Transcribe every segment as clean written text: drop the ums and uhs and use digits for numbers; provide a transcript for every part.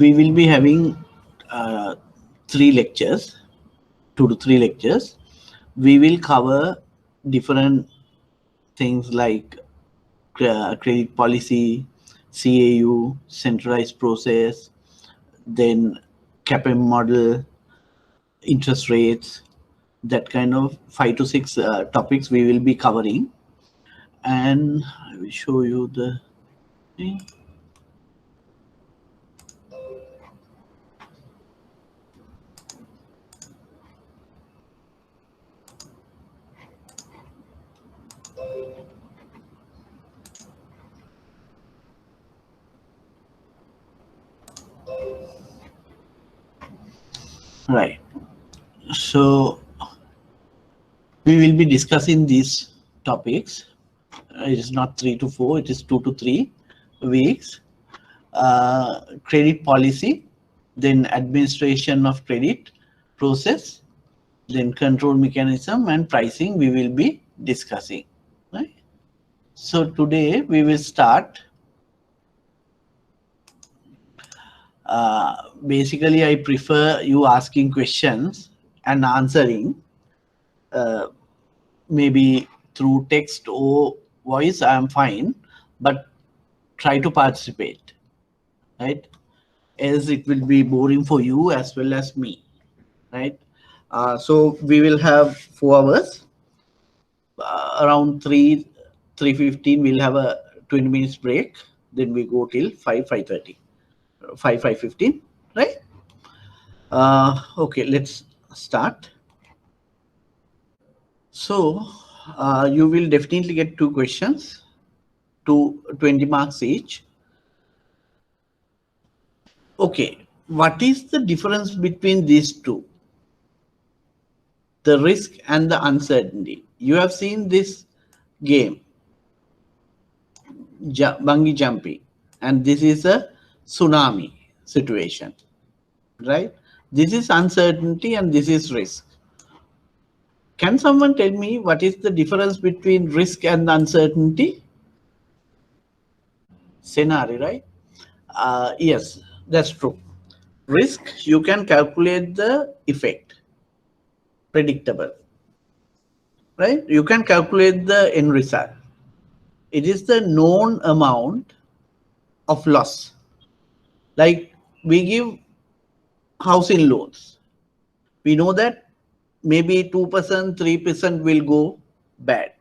we will be having 3 lectures, 2 to 3 lectures. We will cover different things like credit policy, CAU, centralized process, then CAPM model, interest rates, that kind of 5 to 6 topics we will be covering. And I will show you the thing. Right. So we will be discussing these topics. It is not 3 to 4, it is 2 to 3 weeks. Credit policy, then administration of credit process, then control mechanism and pricing we will be discussing. Right? So today we will start. Basically, I prefer you asking questions and answering, maybe through text or voice. I am fine, but try to participate, right? Else it will be boring for you as well as me, right? So we will have 4 hours. Around 3:15 we'll have a 20 minutes break. Then we go till 5:30, 5:15, right? Okay, let's start. So you will definitely get 2 questions, 20 marks each. Okay, what is the difference between these two? The risk and the uncertainty. You have seen this game, bungee jumping, and this is a tsunami situation, right? This is uncertainty and this is risk. Can someone tell me what is the difference between risk and uncertainty? Scenario, right? Yes, that's true. Risk, you can calculate the effect, predictable, right? You can calculate the end result. It is the known amount of loss. Like we give housing loans. We know that maybe 2%, 3% will go bad,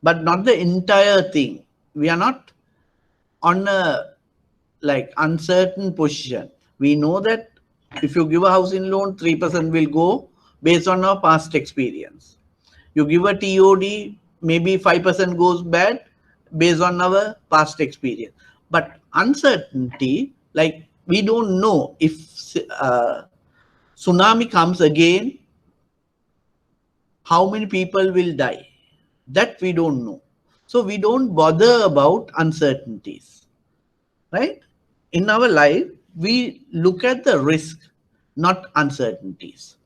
but not the entire thing. We are not on a like uncertain position. We know that if you give a housing loan, 3% will go based on our past experience. You give a TOD, maybe 5% goes bad based on our past experience. But uncertainty, like we don't know if tsunami comes again, how many people will die? That we don't know. So we don't bother about uncertainties, right? In our life, we look at the risk, not uncertainties,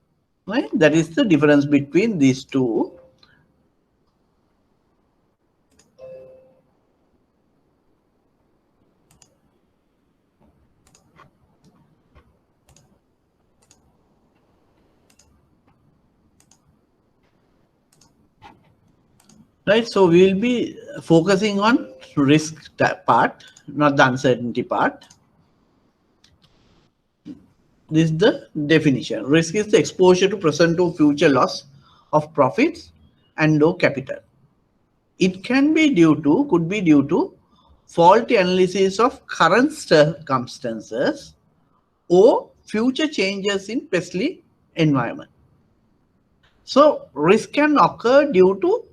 right? That is the difference between these two. Right, so we will be focusing on risk part, not the uncertainty part. This is the definition. Risk is the exposure to present or future loss of profits and or capital. It can be due to, could be due to faulty analysis of current circumstances or future changes in especially environment. So risk can occur due to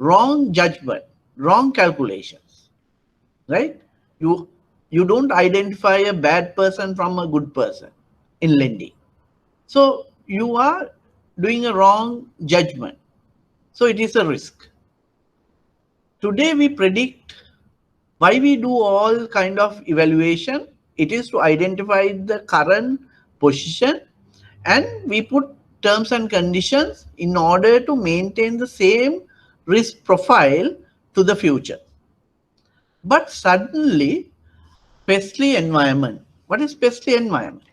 wrong judgment, wrong calculations, right? You don't identify a bad person from a good person in lending. So you are doing a wrong judgment. So it is a risk. Today we predict. Why we do all kind of evaluation? It is to identify the current position, and we put terms and conditions in order to maintain the same risk profile to the future. But suddenly, especially environment, What is specially environment?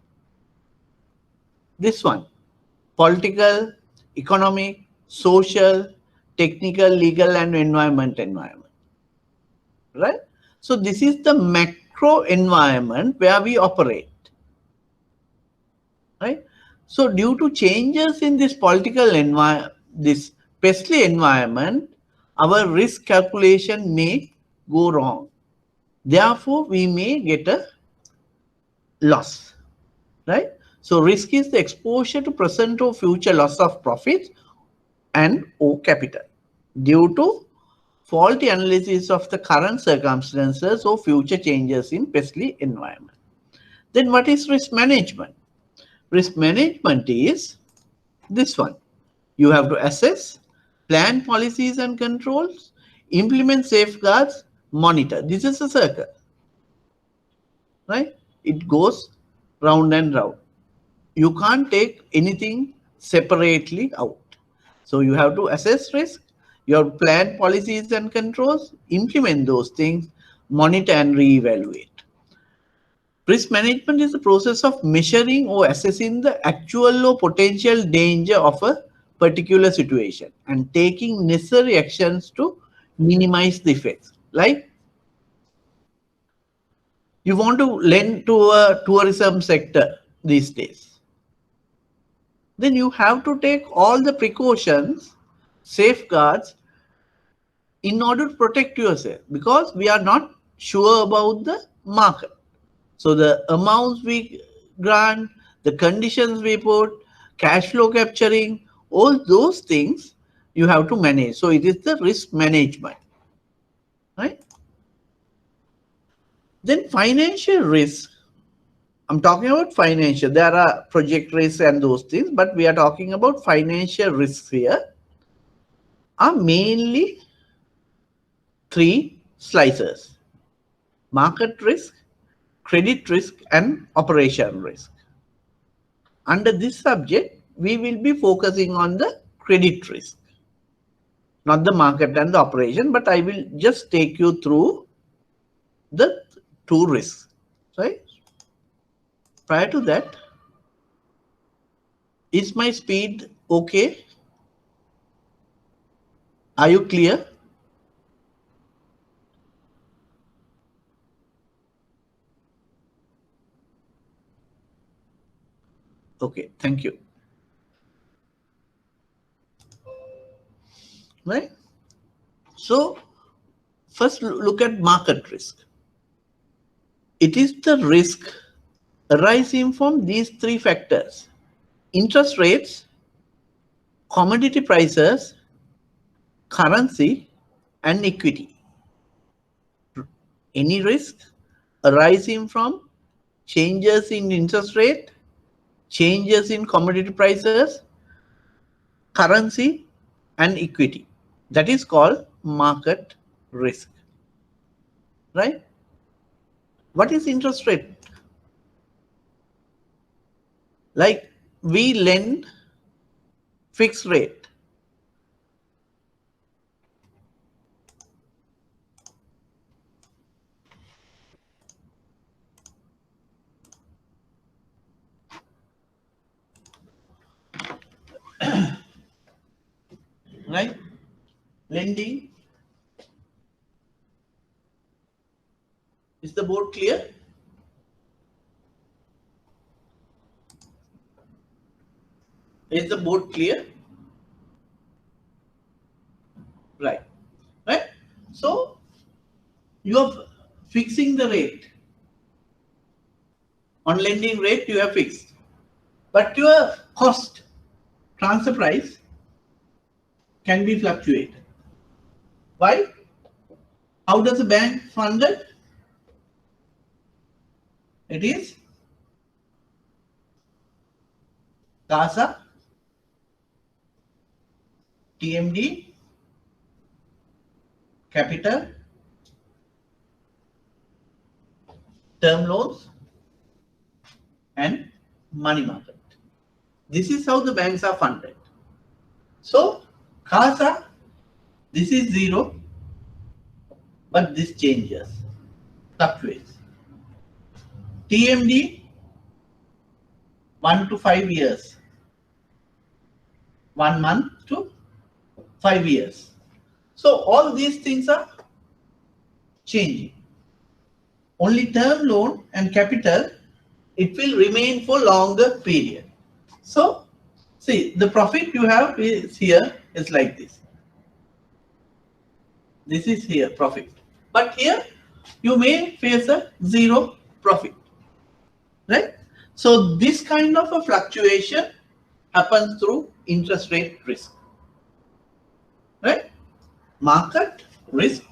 This one, political, economic, social, technical, legal, and environment, right? So this is the macro environment where we operate, right? So due to changes in this political environment, this specially environment, our risk calculation may go wrong. Therefore, we may get a loss, right? So risk is the exposure to present or future loss of profits and or capital due to faulty analysis of the current circumstances or future changes in specific environment. Then what is risk management? Risk management is this one. You have to assess, plan policies and controls, implement safeguards, monitor. This is a circle, right? It goes round and round. You can't take anything separately out. So you have to assess risk, you have to plan policies and controls, implement those things, monitor and reevaluate. Risk management is the process of measuring or assessing the actual or potential danger of a particular situation and taking necessary actions to minimize the effects. Like you want to lend to a tourism sector these days, then you have to take all the precautions, safeguards in order to protect yourself because we are not sure about the market. So the amounts we grant, the conditions we put, cash flow capturing, all those things you have to manage. So it is the risk management, right? Then financial risk. I'm talking about financial. There are project risks and those things, but we are talking about financial risks here. Are mainly three slices: market risk, credit risk, and operation risk. Under this subject, we will be focusing on the credit risk, not the market and the operation, but I will just take you through the two risks, right? Prior to that, is my speed okay? Are you clear? Okay, thank you. Right? So, first look at market risk. It is the risk arising from these three factors: interest rates, commodity prices, currency, and equity. Any risk arising from changes in interest rate, changes in commodity prices, currency, and equity. That is called market risk, right? What is interest rate? Like we lend fixed rate. Right? Lending. Is the board clear? Is the board clear? Right. Right? So you are fixing the rate. On lending rate, you have fixed. But your cost, transfer price, can be fluctuated. Why? How does the bank fund it? It is CASA, TMD, capital, term loans, and money market. This is how the banks are funded. So, CASA, this is zero, but this changes, fluctuates. TMD 1 to 5 years, 1 month to 5 years. So all these things are changing. Only term loan and capital, it will remain for longer period. So see, the profit you have is here is like this. This is here profit. But here you may face a zero profit. Right? So this kind of a fluctuation happens through interest rate risk. Right? Market risk,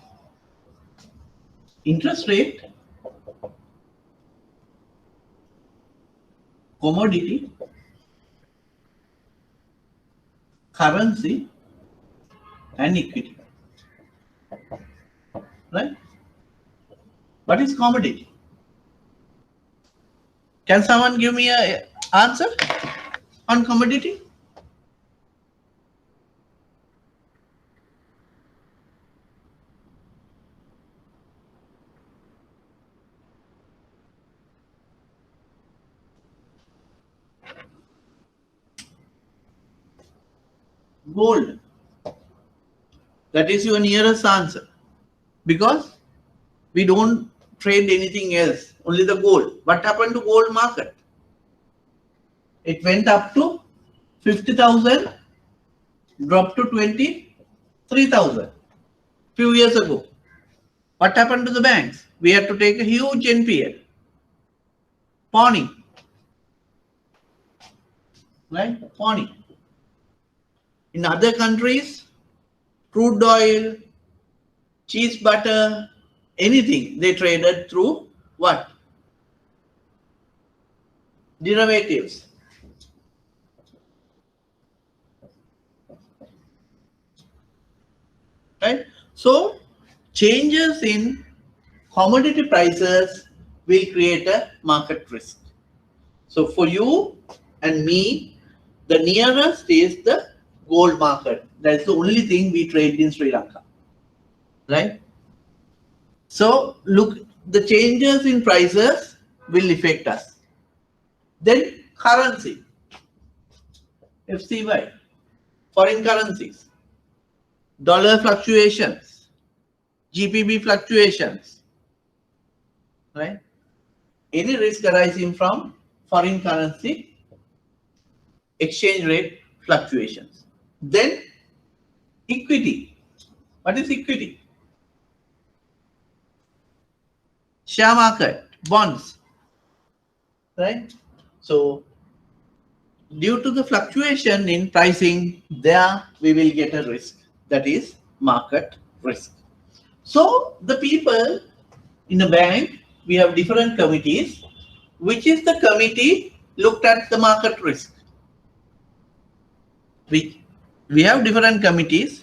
interest rate, commodity, currency, and equity. Right? What is commodity? Can someone give me an answer on commodity? Gold. That is your nearest answer. Because we don't trade anything else, only the gold. What happened to gold market? It went up to 50,000, dropped to 23,000 few years ago. What happened to the banks? We had to take a huge NPL. Pawning. Right? Pawning. In other countries, crude oil, cheese, butter, anything they traded through what? Derivatives. Right? So changes in commodity prices will create a market risk. So for you and me, the nearest is the gold market. That's the only thing we trade in Sri Lanka. Right? So look, the changes in prices will affect us. Then currency, FCY, foreign currencies, dollar fluctuations, GPB fluctuations, right? Any risk arising from foreign currency exchange rate fluctuations. Then equity. What is equity? Share market, bonds, right? So due to the fluctuation in pricing, there we will get a risk, that is market risk. So the people in a bank, we have different committees. Which is the committee looked at the market risk? We have different committees.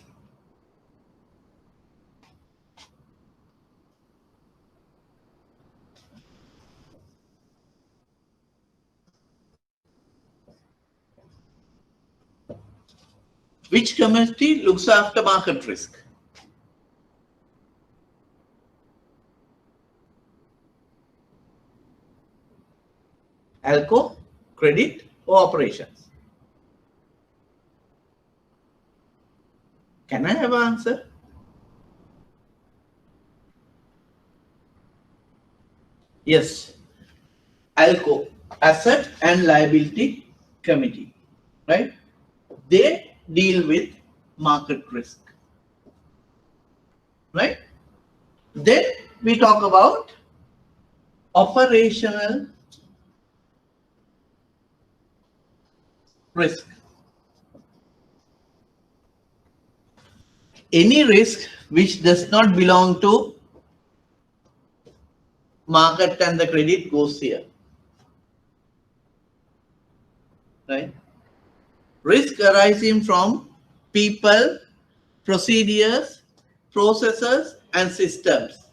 Which committee looks after market risk? ALCO, credit, or operations? Can I have an answer? Yes, ALCO, Asset and Liability Committee, right? They deal with market risk, right? Then we talk about operational risk. Any risk which does not belong to market and the credit goes here, right? Risk arising from people, procedures, processes, and systems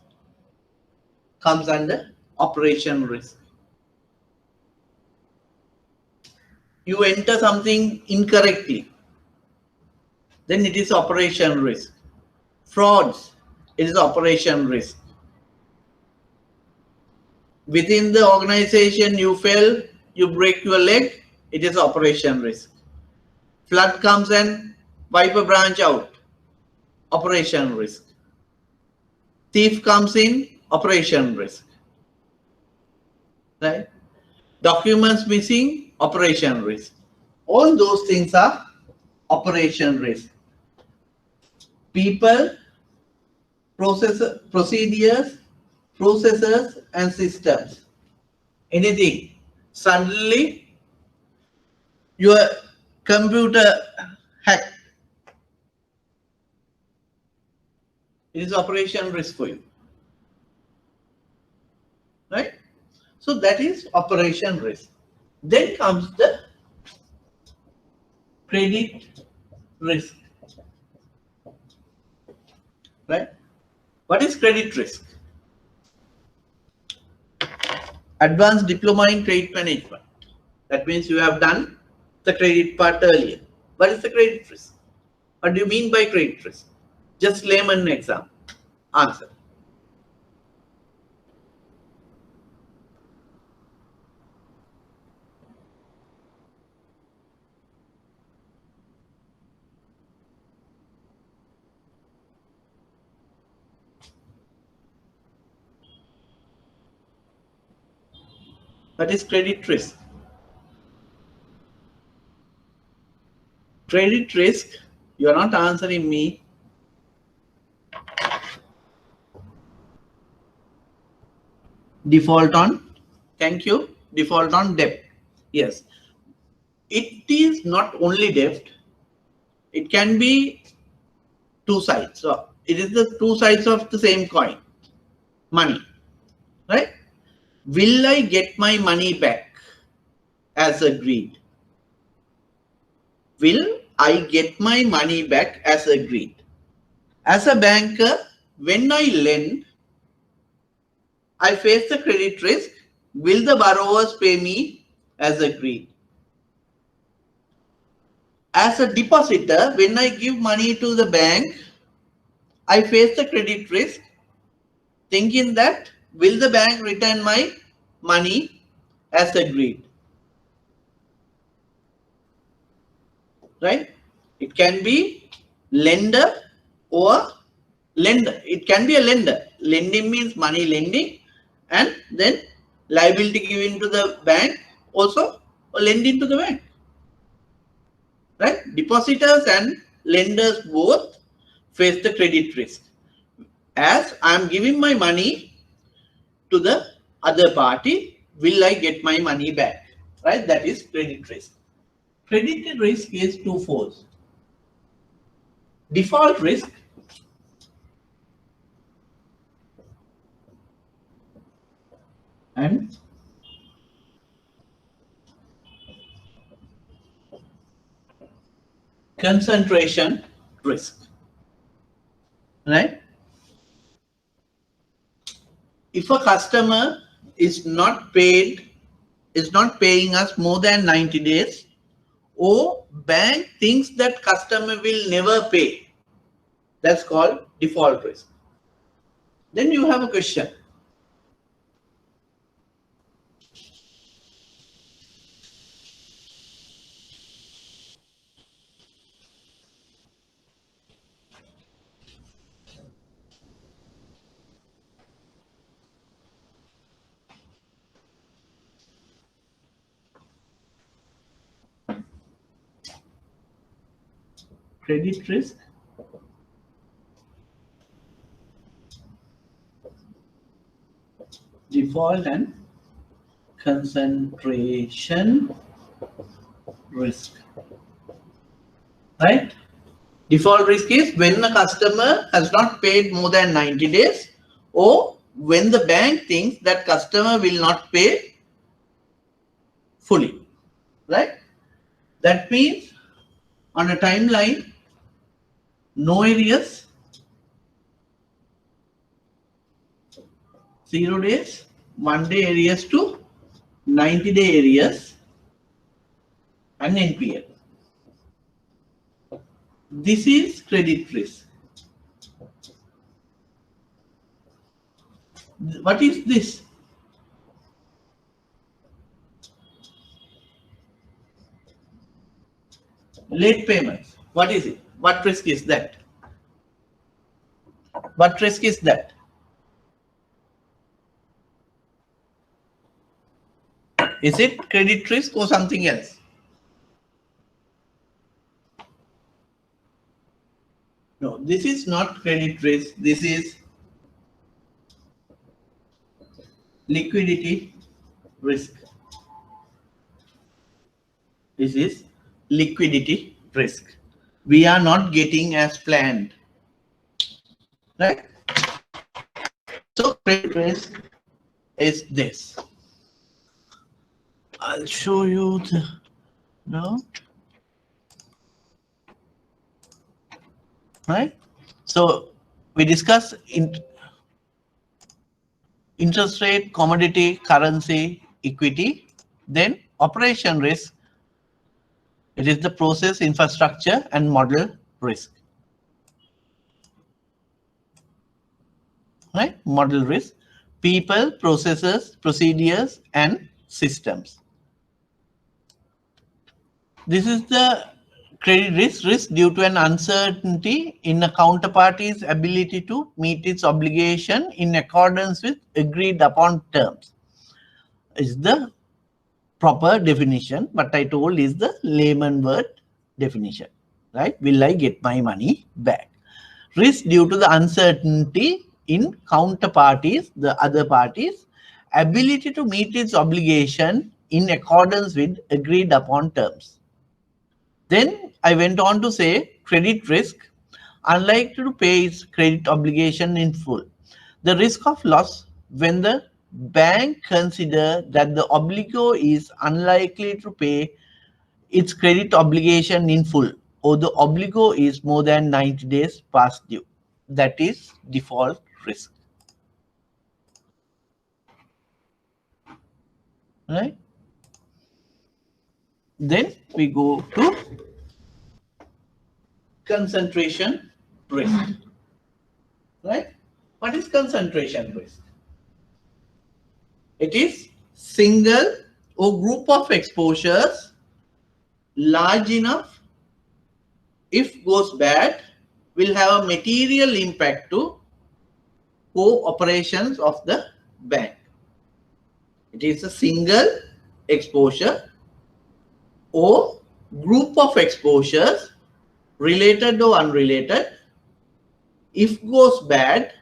comes under operation risk. You enter something incorrectly, then it is operation risk. Frauds, it is operation risk. Within the organization, you fail, you break your leg, it is operation risk. Flood comes and wipe a branch out, operation risk. Thief comes in, operation risk. Right? Documents missing, operation risk. All those things are operation risk. People, procedures, processes, and systems. Anything. Suddenly, your computer hacked. It is operation risk for you. Right? So that is operation risk. Then comes the credit risk. Right? What is credit risk? Advanced diploma in credit management. That means you have done the credit part earlier. What is the credit risk? What do you mean by credit risk? Just layman exam. Answer. What is credit risk? Credit risk, you are not answering me. Default on, thank you, default on debt. Yes, it is not only debt, it can be two sides. So it is the two sides of the same coin, money, right? Will I get my money back as agreed? Will I get my money back as agreed? As a banker, when I lend, I face the credit risk. Will the borrowers pay me as agreed? As a depositor, when I give money to the bank, I face the credit risk, thinking that will the bank return my money as agreed? Right? It can be lender or lender. It can be a lender. Lending means money lending, and then liability given to the bank also lending to the bank. Right? Depositors and lenders both face the credit risk. As I am giving my money to the other party, will I get my money back? Right? That is credit risk. Credit risk is twofold. Default risk and concentration risk. Right? If a customer is not paying us more than 90 days, or bank thinks that customer will never pay, that's called default risk. Then you have a question. Credit risk, default and concentration risk. Right? Default risk is when the customer has not paid more than 90 days, or when the bank thinks that customer will not pay fully. Right? That means on a timeline, no arrears, 0 days, 1 day arrears to 90-day arrears, and NPL. This is credit risk. What is this? Late payments. What is it? What risk is that? What risk is that? Is it credit risk or something else? No, this is not credit risk. This is liquidity risk. This is liquidity risk. We are not getting as planned, right? So credit risk is this. I'll show you the note, right? So we discuss interest rate, commodity, currency, equity, then operation risk. It is the process, infrastructure, and model risk. Right? Model risk, people, processes, procedures, and systems. This is the credit risk due to an uncertainty in a counterparty's ability to meet its obligation in accordance with agreed upon terms. Is the proper definition, but I told is the layman word definition, right? Will I get my money back? Risk due to the uncertainty in counterparties, the other parties, ability to meet its obligation in accordance with agreed upon terms. Then I went on to say credit risk, unlikely to pay its credit obligation in full. The risk of loss when the bank consider that the obligor is unlikely to pay its credit obligation in full or the obligor is more than 90 days past due. That is default risk. Right? Then we go to concentration risk. Right? What is concentration risk? It is single or group of exposures large enough, if goes bad, will have a material impact to co-operations of the bank. It is a single exposure or group of exposures, related or unrelated, if goes bad,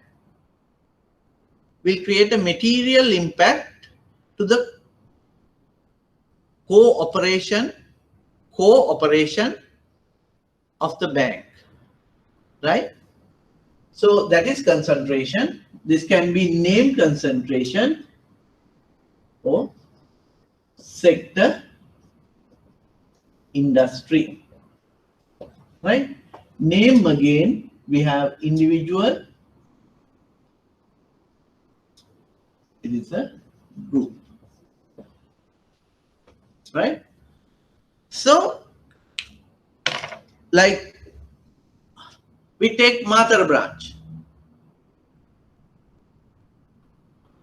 will create a material impact to the cooperation of the bank, right? So that is concentration. This can be name concentration or sector, industry, right? Name again, we have individual, it is a group, right? So like we take Mother branch.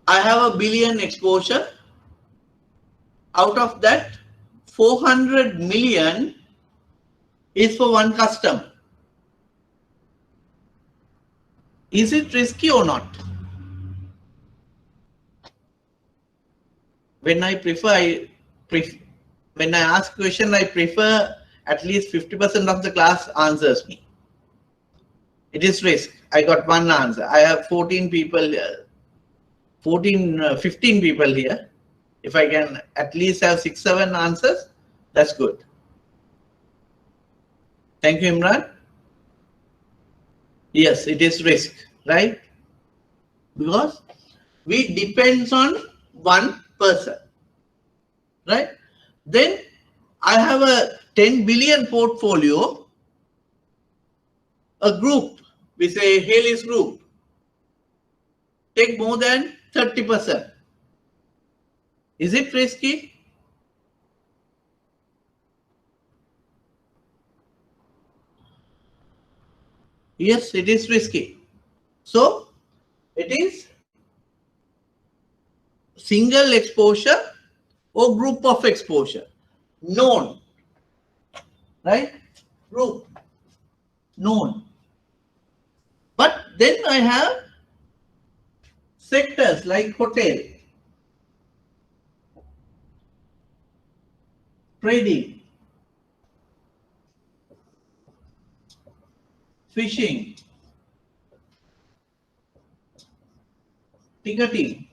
I have a billion exposure. Out of that, 400 million is for one customer. Is it risky or not? When I when I ask question, I prefer at least 50% of the class answers me. It is risk. I got one answer. I have 14 people here. 15 people here. If I can at least have 6-7 answers, that's good. Thank you, Imran. Yes, it is risk, right? Because we depends on one person, right? Then I have a 10 billion portfolio, a group, we say Haley's group, take more than 30%. Is it risky? Yes, it is risky. So it is single exposure or group of exposure, known, right? group, known. But then I have sectors like hotel, trading, fishing, ticketing.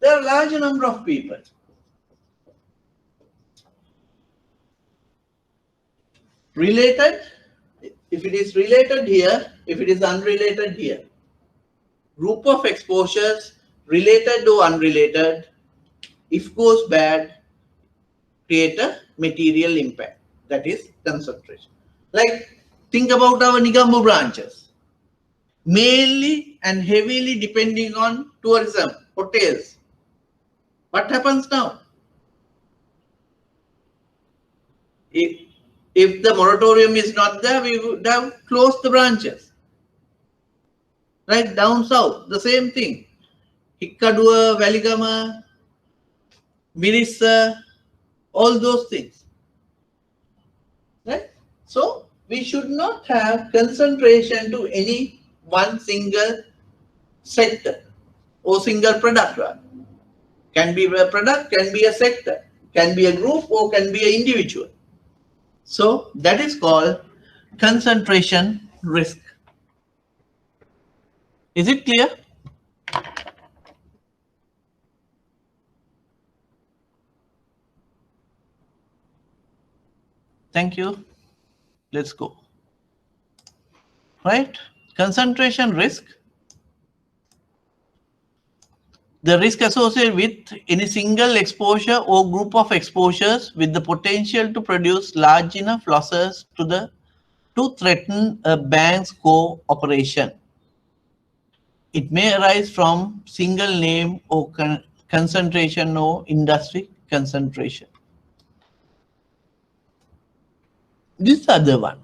There are a large number of people. Related, if it is related here, if it is unrelated here. Group of exposures, related to unrelated, if goes bad, create a material impact. That is concentration. Like, think about our Nigambu branches. Mainly and heavily depending on tourism, hotels. What happens now? If the moratorium is not there, we would have closed the branches. Right, down south, the same thing. Hikkadua, Valigama, Mirissa, all those things. Right? So we should not have concentration to any one single sector or single product. Can be a product, can be a sector, can be a group, or can be an individual. So that is called concentration risk. Is it clear? Thank you. Let's go. Right? Concentration risk. The risk associated with any single exposure or group of exposures with the potential to produce large enough losses to threaten a bank's cooperation. It may arise from single name or concentration or industry concentration. This other one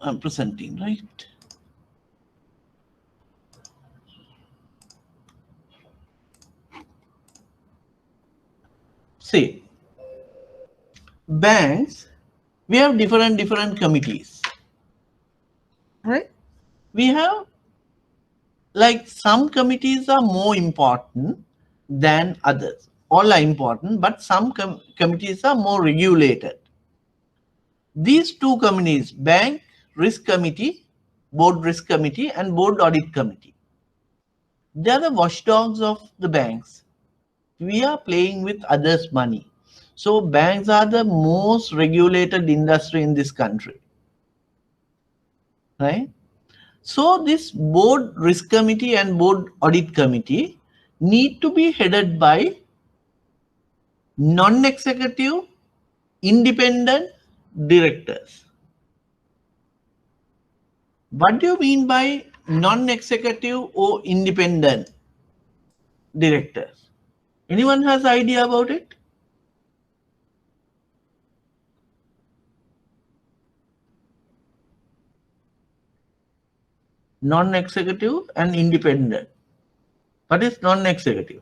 I'm presenting, right? See, banks, we have different committees, right? We have, like, some committees are more important than others. All are important, but some committees are more regulated. These two committees, Bank Risk Committee, Board Risk Committee, and Board Audit Committee, they are the watchdogs of the banks. We are playing with others' money. So banks are the most regulated industry in this country, right? So this Board Risk Committee and Board Audit Committee need to be headed by non-executive, independent directors. What do you mean by non-executive or independent directors? Anyone has idea about it? Non-executive and independent. What is non-executive?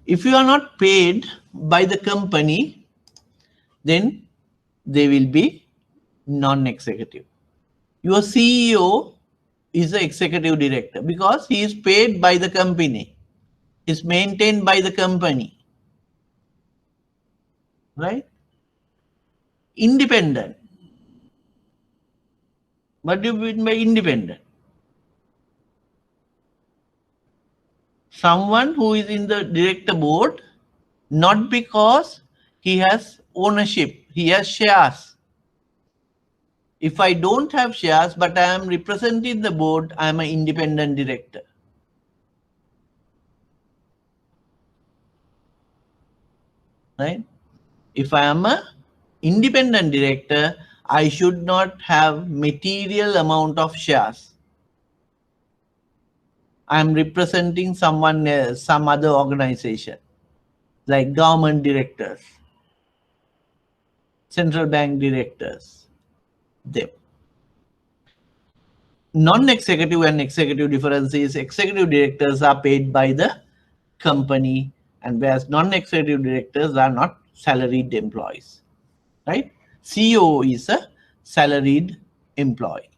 If you are not paid by the company, then they will be non-executive. Your CEO is the executive director because he is paid by the company, is maintained by the company, right? Independent. What do you mean by independent? Someone who is in the director board, not because he has ownership, he has shares. If I don't have shares, but I am representing the board, I am an independent director. Right? If I am an independent director, I should not have material amount of shares. I am representing someone else, some other organization, like government directors, central bank directors, them. Non-executive and executive difference is executive directors are paid by the company, and whereas non-executive directors are not salaried employees, right? CEO is a salaried employee.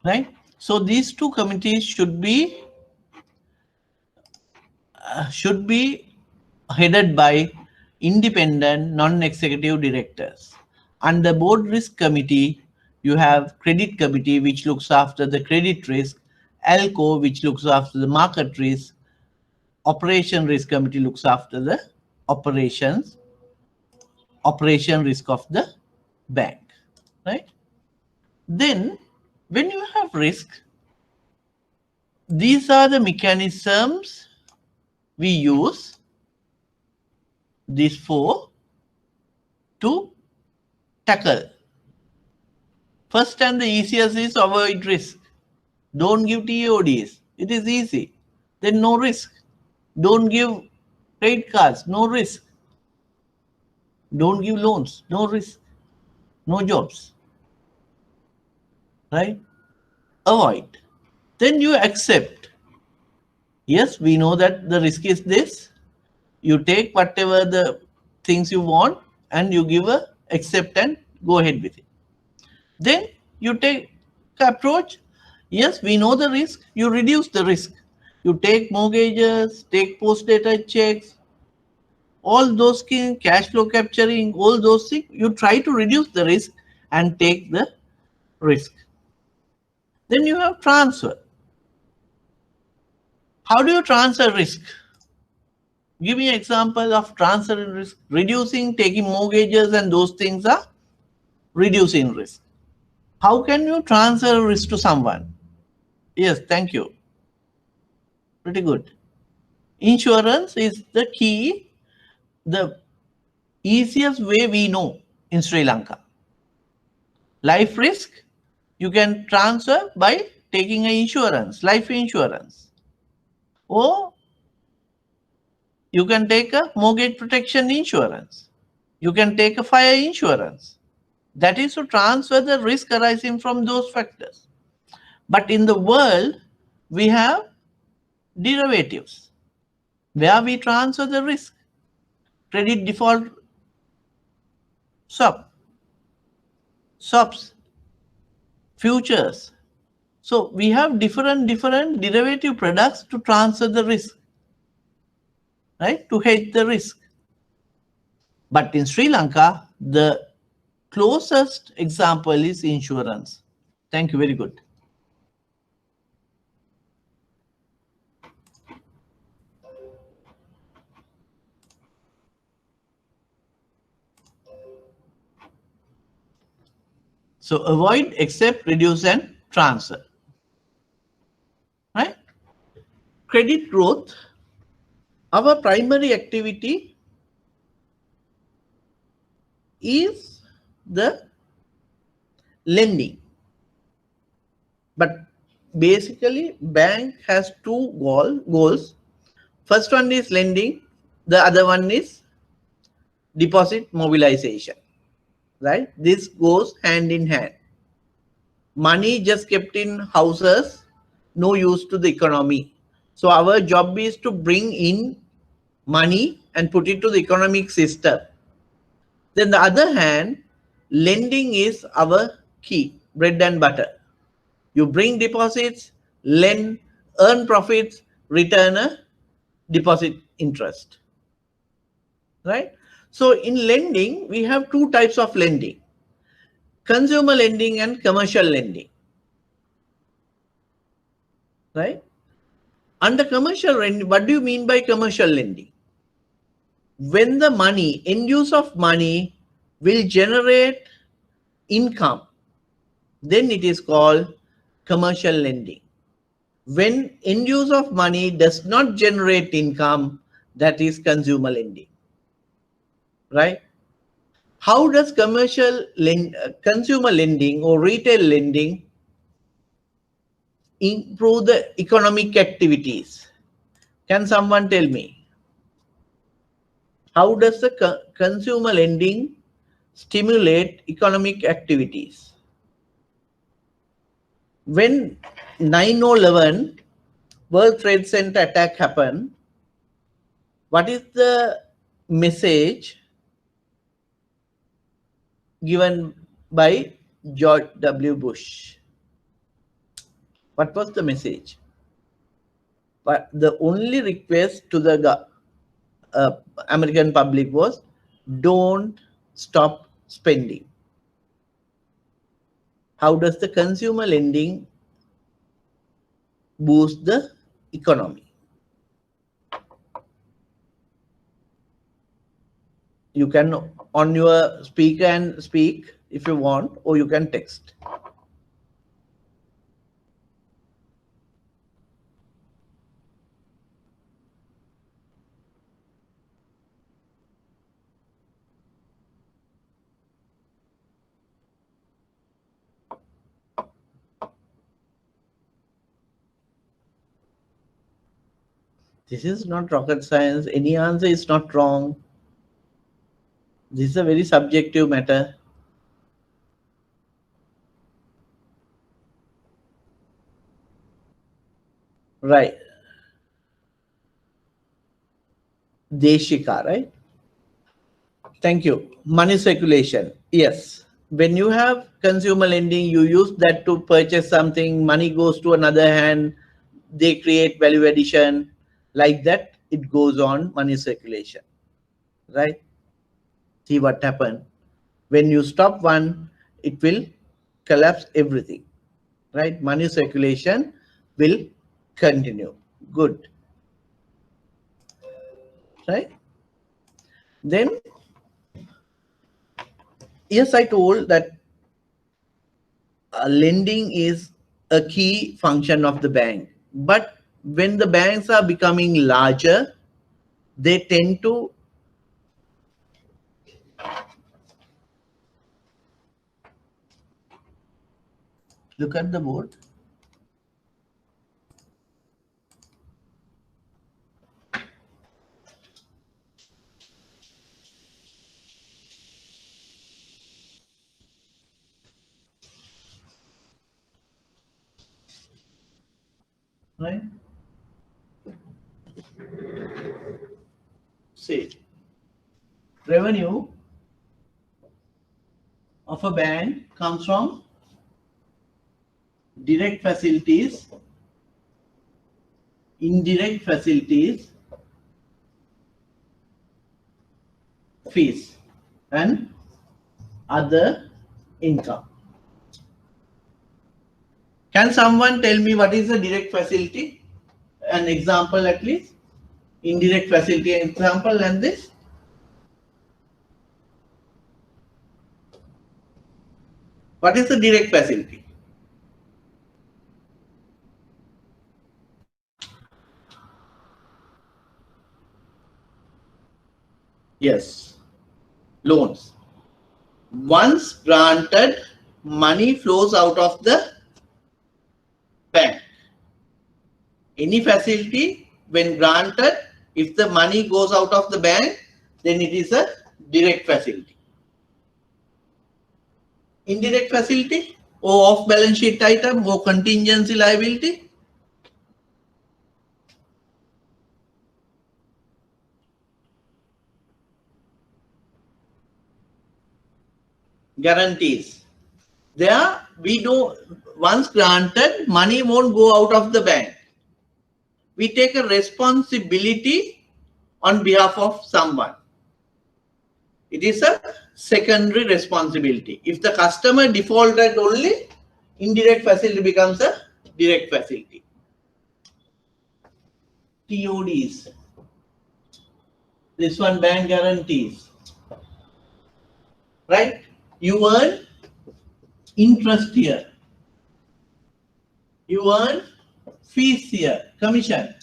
Right? So these two committees should be headed by independent non-executive directors. Under board risk committee, you have credit committee, which looks after the credit risk, ALCO, which looks after the market risk, operation risk committee looks after the operation risk of the bank, right? Then when you have risk, these are the mechanisms we use, these four, to tackle. First and the easiest is avoid risk. Don't give TODs. It is easy. Then no risk. Don't give credit cards. No risk. Don't give loans. No risk. No jobs. Right? Avoid. Then you accept. Yes, we know that the risk is this. You take whatever the things you want and you give a accept and go ahead with it. Then you take approach. Yes, we know the risk. You reduce the risk. You take mortgages, take post-dated checks, all those things, cash flow capturing, all those things. You try to reduce the risk and take the risk. Then you have transfer. How do you transfer risk? Give me an example of transferring risk. Reducing, taking mortgages, and those things are reducing risk. How can you transfer risk to someone? Yes, thank you. Pretty good. Insurance is the key, the easiest way we know in Sri Lanka. Life risk, you can transfer by taking an insurance, life insurance. Or you can take a mortgage protection insurance. You can take a fire insurance. That is to transfer the risk arising from those factors. But in the world, we have derivatives where we transfer the risk. Credit default swaps, futures. So we have different derivative products to transfer the risk, right? To hedge the risk. But in Sri Lanka, the closest example is insurance. Thank you. Very good. So avoid, accept, reduce, and transfer. Right? Credit growth. Our primary activity is the lending. But basically, bank has two goals. First one is lending. The other one is deposit mobilization. Right? This goes hand in hand. Money just kept in houses, no use to the economy. So our job is to bring in money and put it to the economic system. Then the other hand, lending is our key, bread and butter. You bring deposits, lend, earn profits, return a deposit interest. Right? So in lending, we have two types of lending: consumer lending and commercial lending. Right? Under commercial lending, what do you mean by commercial lending? When the money, end use of money will generate income, then it is called commercial lending. When end use of money does not generate income, that is consumer lending. Right? How does consumer lending or retail lending improve the economic activities? Can someone tell me? How does the consumer lending stimulate economic activities? When 9/11 World Trade Center attack happened, what is the message given by George W. Bush? What was the message? But the only request to the American public was, don't stop spending. How does the consumer lending boost the economy? You can on your speaker and speak if you want, or you can text. This is not rocket science. Any answer is not wrong. This is a very subjective matter. Right. Deshika, right? Thank you. Money circulation. Yes. When you have consumer lending, you use that to purchase something, money goes to another hand, they create value addition. Like that, it goes on, money circulation. Right? See what happened. When you stop one, it will collapse everything. Right? Money circulation will continue. Good. Right? Then, yes, I told that lending is a key function of the bank. But when the banks are becoming larger, they tend to look at the board. Right? See, revenue of a bank comes from direct facilities, indirect facilities, fees, and other income. Can someone tell me what is a direct facility? An example at least. Indirect facility example and this. What is the direct facility? Yes, loans. Once granted, money flows out of the bank. Any facility, when granted, if the money goes out of the bank, then it is a direct facility. Indirect facility, or off balance sheet item, or contingency liability. Guarantees. There, we do, once granted, money won't go out of the bank. We take a responsibility on behalf of someone. It is a secondary responsibility. If the customer defaulted only, indirect facility becomes a direct facility. TODs. This one, bank guarantees. Right? You earn interest here. You earn fees here, commission.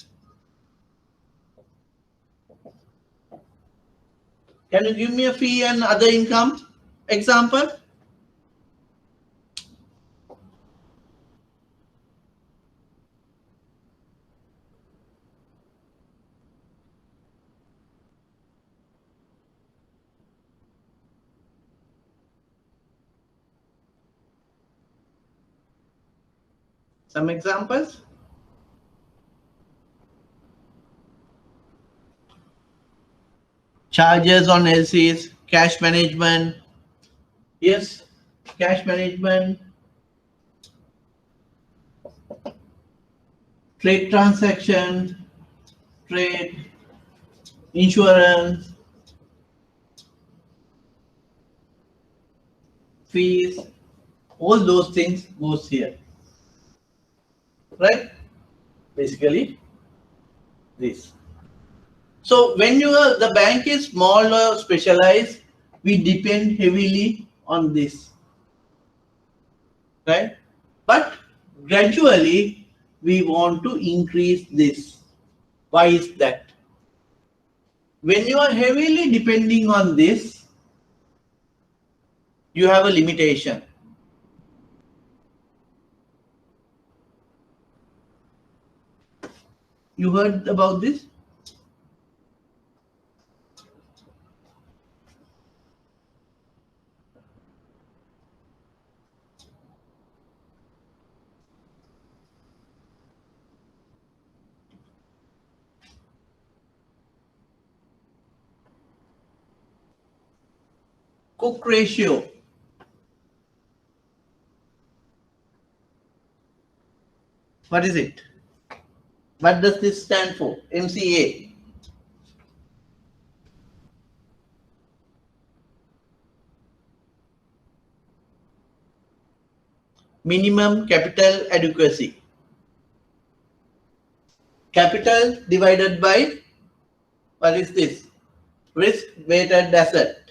Can you give me a fee and other income example? Some examples? Charges on LCs, cash management. Yes, cash management, trade transaction, trade, insurance, fees, all those things goes here, right? Basically this. So when the bank is small or specialized, we depend heavily on this, right? But gradually we want to increase this. Why is that? When you are heavily depending on this, you have a limitation. You heard about this? Cook ratio. What is it? What does this stand for? MCA. Minimum capital adequacy. Capital divided by, what is this? Risk weighted asset.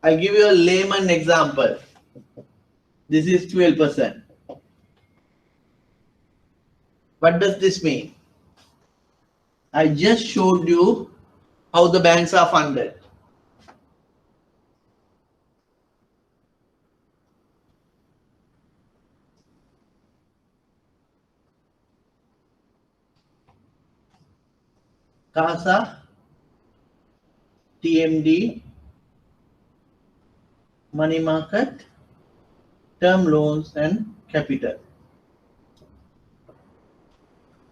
I'll give you a layman example. This is 12%. What does this mean? I just showed you how the banks are funded. CASA, TMD, money market, term loans and capital.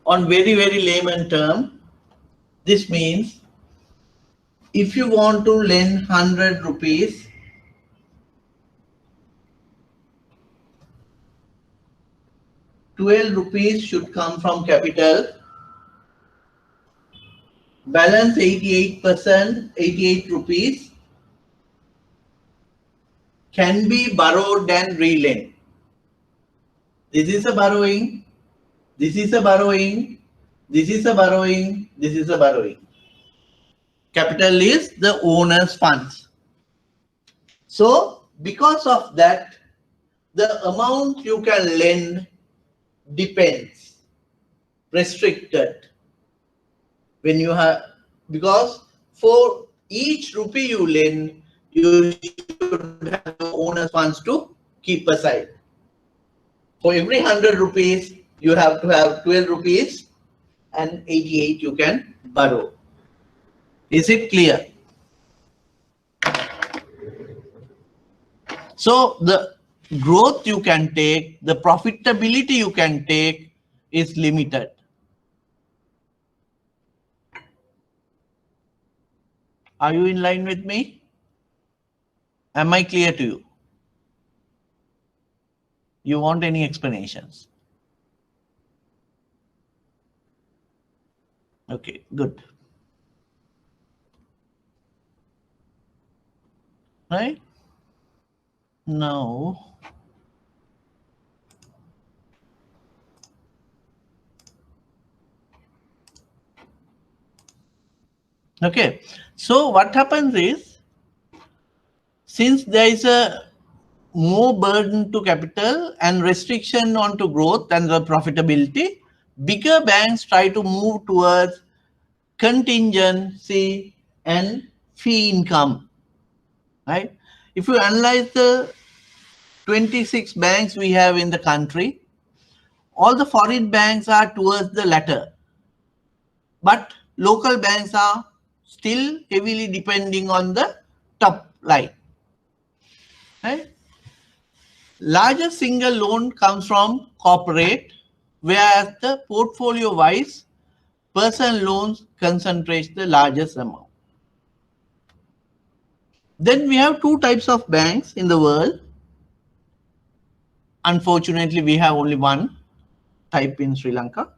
On very layman term, this means if you want to lend 100 rupees, 12 rupees should come from capital. Balance 88%, 88 rupees can be borrowed and relent. This is a borrowing, this is a borrowing, this is a borrowing, this is a borrowing. Capital is the owner's funds. So because of that, the amount you can lend depends, restricted. When you have, because for each rupee you lend, you should have the owner's funds to keep aside. For every 100 rupees, you have to have 12 rupees and 88 you can borrow. Is it clear? So the growth you can take, the profitability you can take is limited. Are you in line with me? Am I clear to you? You want any explanations? Okay, good. Right? Now, okay, so what happens is, since there is a more burden to capital and restriction onto growth and the profitability, bigger banks try to move towards contingency, and fee income. Right? If you analyze the 26 banks we have in the country, all the foreign banks are towards the latter, but local banks are still heavily depending on the top line. Right? Largest single loan comes from corporate, whereas the portfolio-wise, personal loans concentrate the largest amount. Then we have two types of banks in the world. Unfortunately, we have only one type in Sri Lanka.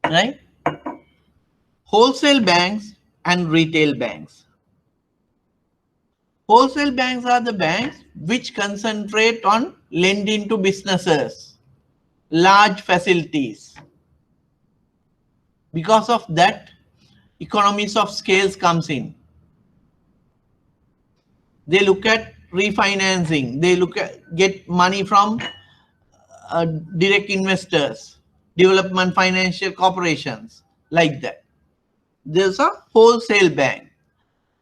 Right? Wholesale banks and retail banks. Wholesale banks are the banks which concentrate on lending to businesses, large facilities. Because of that, economies of scales comes in. They look at refinancing. They look at get money from direct investors, development financial corporations, like that. There's a wholesale bank.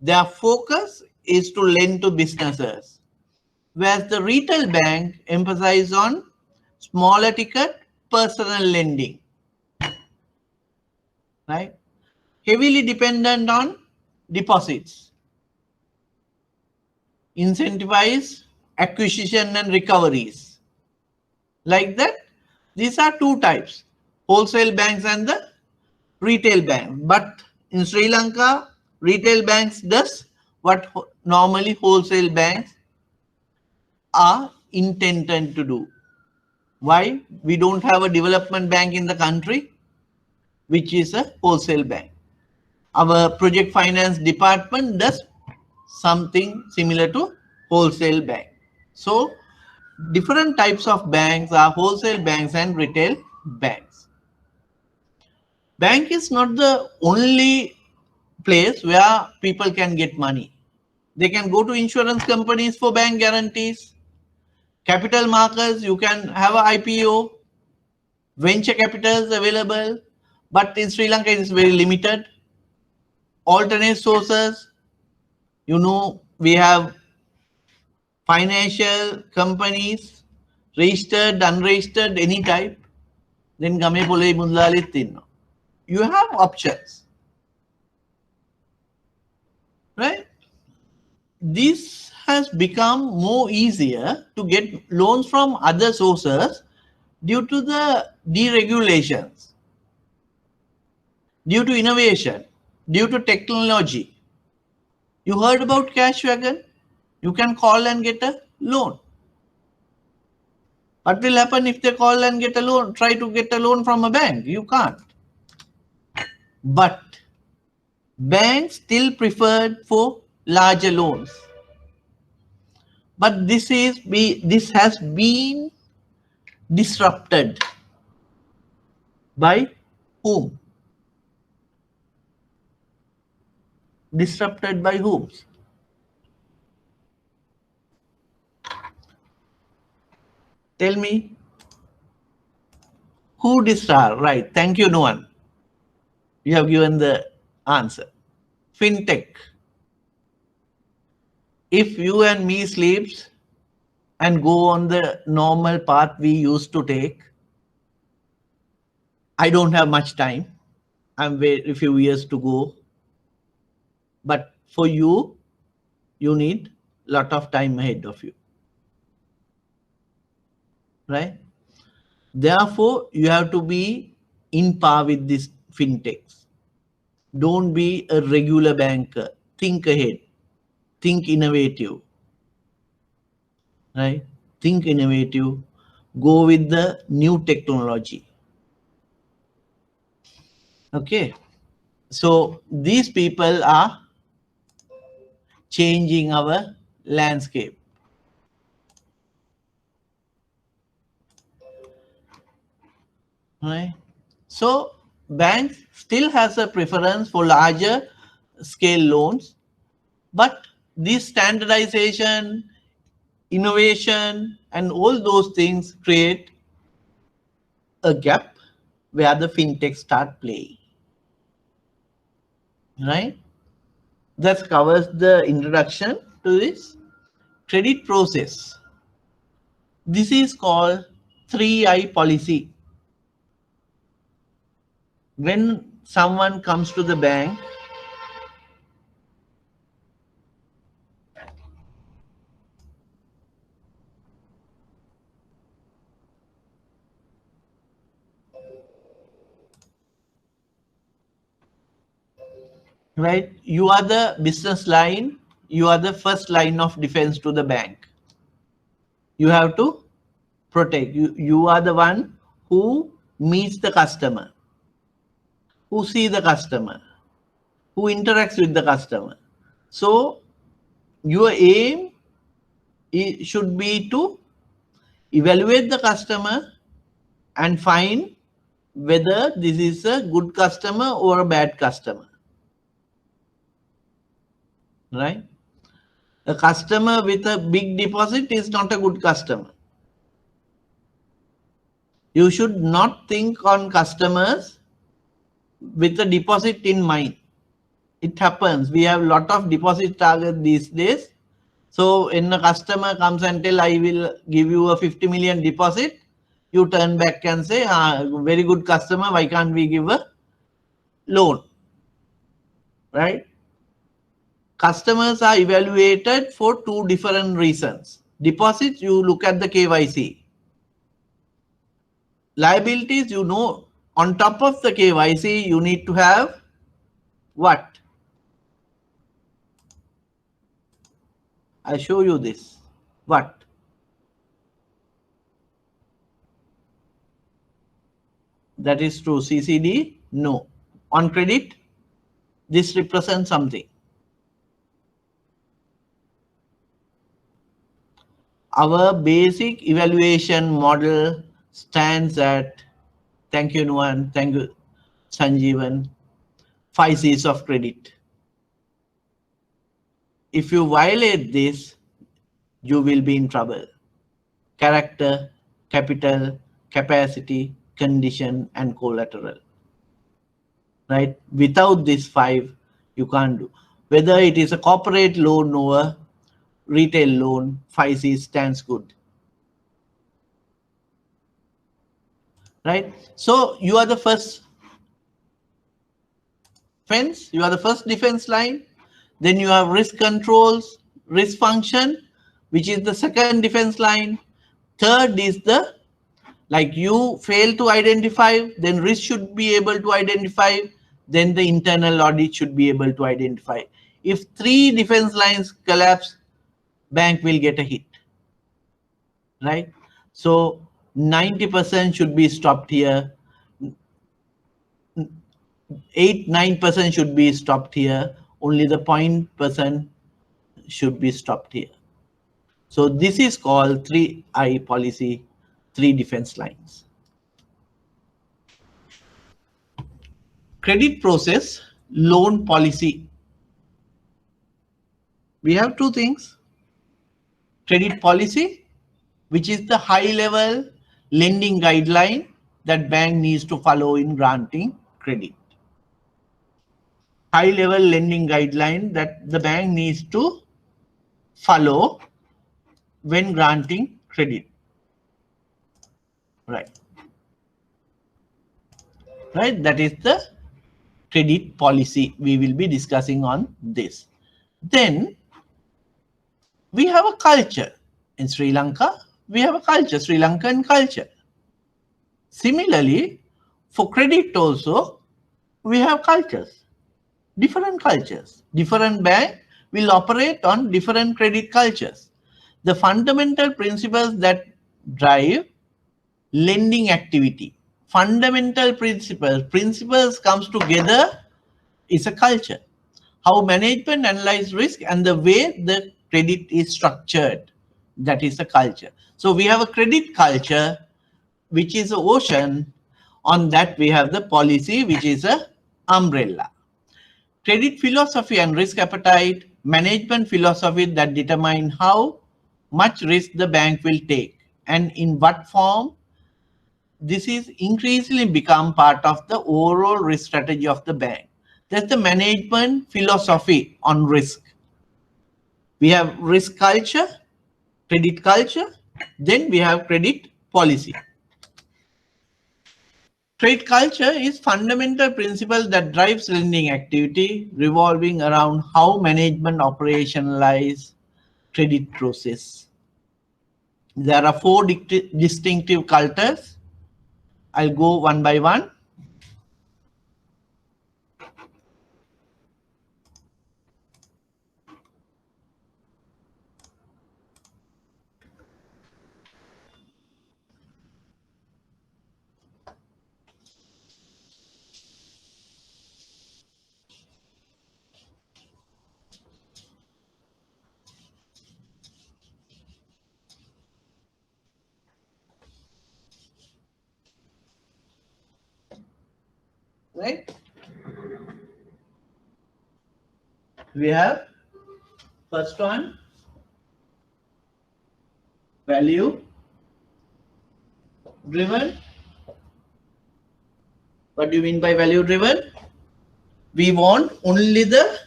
Their focus is to lend to businesses, whereas the retail bank emphasizes on smaller ticket personal lending. Right? Heavily dependent on deposits, incentivize acquisition and recoveries. Like that, these are two types, wholesale banks and the retail bank. But in Sri Lanka, retail banks does what normally wholesale banks are intended to do. Why? We don't have a development bank in the country, which is a wholesale bank. Our project finance department does something similar to wholesale bank. So different types of banks are wholesale banks and retail banks. Bank is not the only place where people can get money. They can go to insurance companies for bank guarantees. Capital markets, you can have an IPO. Venture capitals available, but in Sri Lanka it is very limited. Alternate sources, we have financial companies, registered, unregistered, any type. Then game pole mudlalit tinno. You have options, right? This has become more easier to get loans from other sources due to the deregulations, due to innovation, due to technology. You heard about cash wagon? You can call and get a loan. What will happen if they call and get a loan, try to get a loan from a bank? You can't. But banks still preferred for larger loans. But this has been disrupted by whom? Disrupted by whom? Tell me. Who disrupted? Right. Thank you, Nuan. You have given the answer. Fintech. If you and me sleeps and go on the normal path we used to take, I don't have much time. I'm very few years to go. But for you, you need a lot of time ahead of you. Right? Therefore, you have to be in par with these fintechs. Don't be a regular banker. Think ahead. Think innovative. Right? Think innovative. Go with the new technology. Okay. So these people are changing our landscape. Right? So banks still has a preference for larger scale loans, but this standardization, innovation, and all those things create a gap where the fintech start playing, right? That covers the introduction to this credit process. This is called 3I policy. When someone comes to the bank, right? You are the business line. You are the first line of defense to the bank. You have to protect. You are the one who meets the customer, who sees the customer, who interacts with the customer. So your aim should be to evaluate the customer and find whether this is a good customer or a bad customer, right? A customer with a big deposit is not a good customer. You should not think on customers with a deposit in mind. It happens. We have a lot of deposit target these days. So when a customer comes and tell, I will give you a 50 million deposit, you turn back and say, very good customer, why can't we give a loan, right? Customers are evaluated for two different reasons. Deposits, you look at the KYC. Liabilities, you know, on top of the KYC, you need to have what? I show you this. What? That is true. CCD? No. On credit, this represents something. Our basic evaluation model stands at, thank you, Nuwan, thank you, Sanjeevan, 5 C's of credit. If you violate this, you will be in trouble. Character, capital, capacity, condition, and collateral. Right? Without these 5, you can't do. Whether it is a corporate loan or a retail loan, 5 C's stands good. Right? So you are the first fence, you are the first defense line. Then you have risk controls, risk function, which is the second defense line. Third is the, like you fail to identify, then risk should be able to identify, then the internal audit should be able to identify. If 3 defense lines collapse, bank will get a hit, right? So 90% should be stopped here. 8-9% should be stopped here. Only the 0% should be stopped here. So this is called 3I policy, 3 defense lines. Credit process, loan policy. We have 2 things. Credit policy, which is the high level lending guideline that bank needs to follow in granting credit. High level lending guideline that the bank needs to follow when granting credit. Right. Right. That is the credit policy. We will be discussing on this. Then we have a culture in Sri Lanka. We have a culture, Sri Lankan culture. Similarly, for credit also, we have cultures, different cultures. Different banks will operate on different credit cultures. The fundamental principles that drive lending activity, fundamental principles comes together is a culture. How management analyze risk and the way the credit is structured, that is a culture. So we have a credit culture, which is an ocean. On that we have the policy, which is a umbrella. Credit philosophy and risk appetite, management philosophy that determine how much risk the bank will take and in what form this is increasingly become part of the overall risk strategy of the bank. That's the management philosophy on risk. We have risk culture, credit culture, then we have credit policy. Credit culture is fundamental principle that drives lending activity revolving around how management operationalize credit process. There are four distinctive cultures. I'll go one by one. Right? We have first one, value driven. What do you mean by value driven? We want only the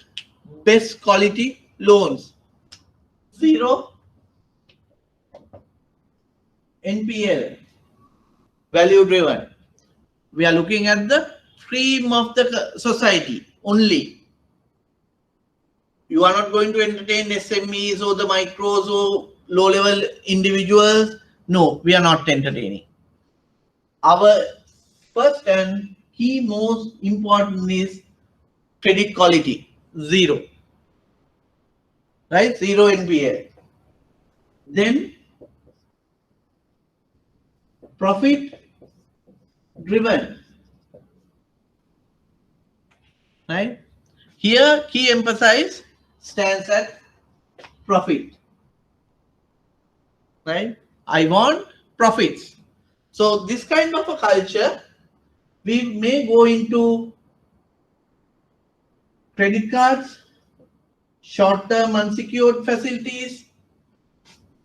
best quality loans. Zero NPL. Value driven. We are looking at the cream of the society only. You are not going to entertain SMEs or the micros or low level individuals. No, we are not entertaining. Our first and key most important is credit quality, zero. Right? Zero NPL. Then profit driven. Right? Here key emphasis stands at profit. Right? I want profits. So this kind of a culture, we may go into credit cards, short-term unsecured facilities,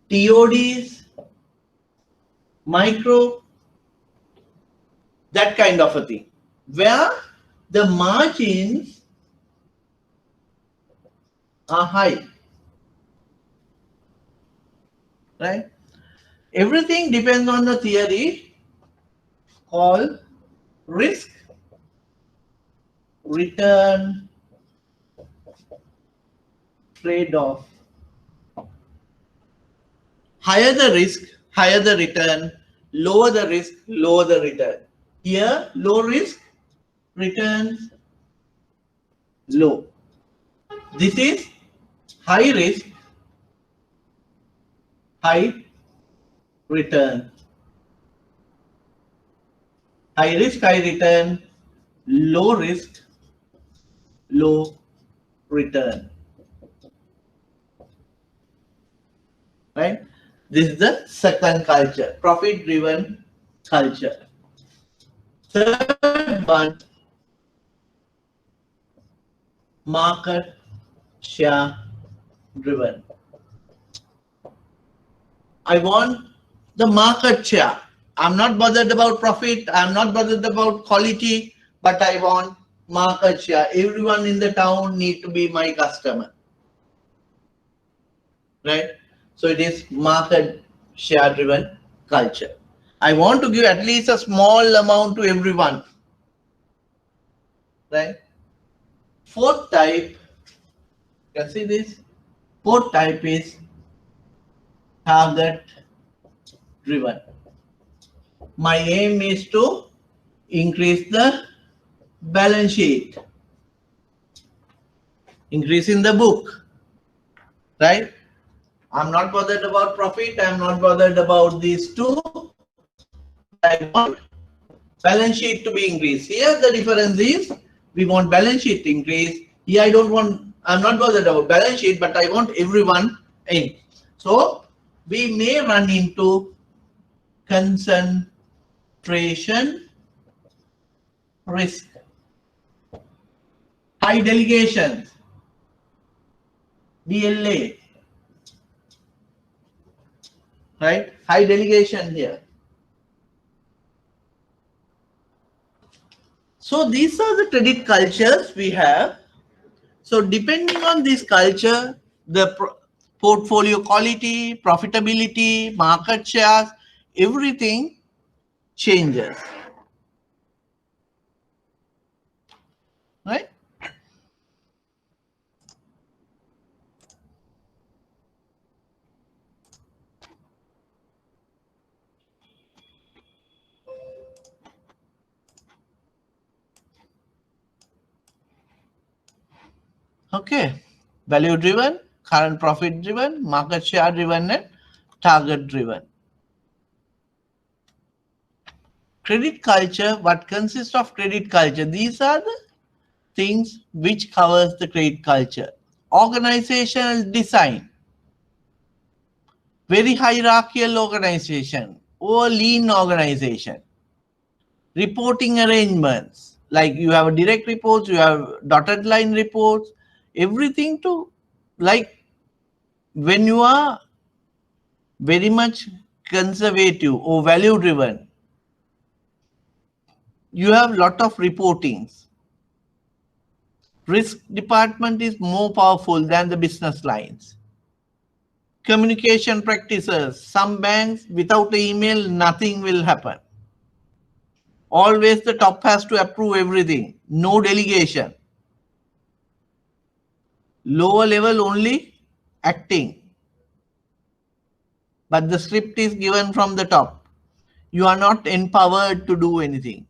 TODs, micro, that kind of a thing, where the margins are high. Right? Everything depends on the theory called risk return trade-off. Higher the risk, higher the return, lower the risk, lower the return. Here, low risk, returns low. This is high risk, high return. High risk, high return, low risk, low return. Right? This is the second culture, profit driven culture. Third one, market share driven. I want the market share. I'm not bothered about profit. I'm not bothered about quality, but I want market share. Everyone in the town need to be my customer. Right? So it is market share driven culture. I want to give at least a small amount to everyone. Right? Fourth type, you can see this. Fourth type is target driven. My aim is to increase the balance sheet, increase in the book, right? I'm not bothered about profit. I'm not bothered about these two. I want balance sheet to be increased. Here the difference is we want balance sheet to increase. Here I'm not bothered about balance sheet, but I want everyone in. So we may run into concentration risk, high delegations, DLA, right? High delegation here. So these are the credit cultures we have. So depending on this culture, the portfolio quality, profitability, market shares, everything changes, right? Okay, value driven, current profit driven, market share driven, and target driven. Credit culture, what consists of credit culture? These are the things which covers the credit culture. Organizational design, very hierarchical organization or lean organization. Reporting arrangements, like you have a direct reports, you have dotted line reports, everything to, like when you are very much conservative or value driven, you have lot of reportings. Risk department is more powerful than the business lines. Communication practices, some banks without email nothing will happen. Always the top has to approve everything, no delegation. Lower level only acting, but the script is given from the top. You are not empowered to do anything.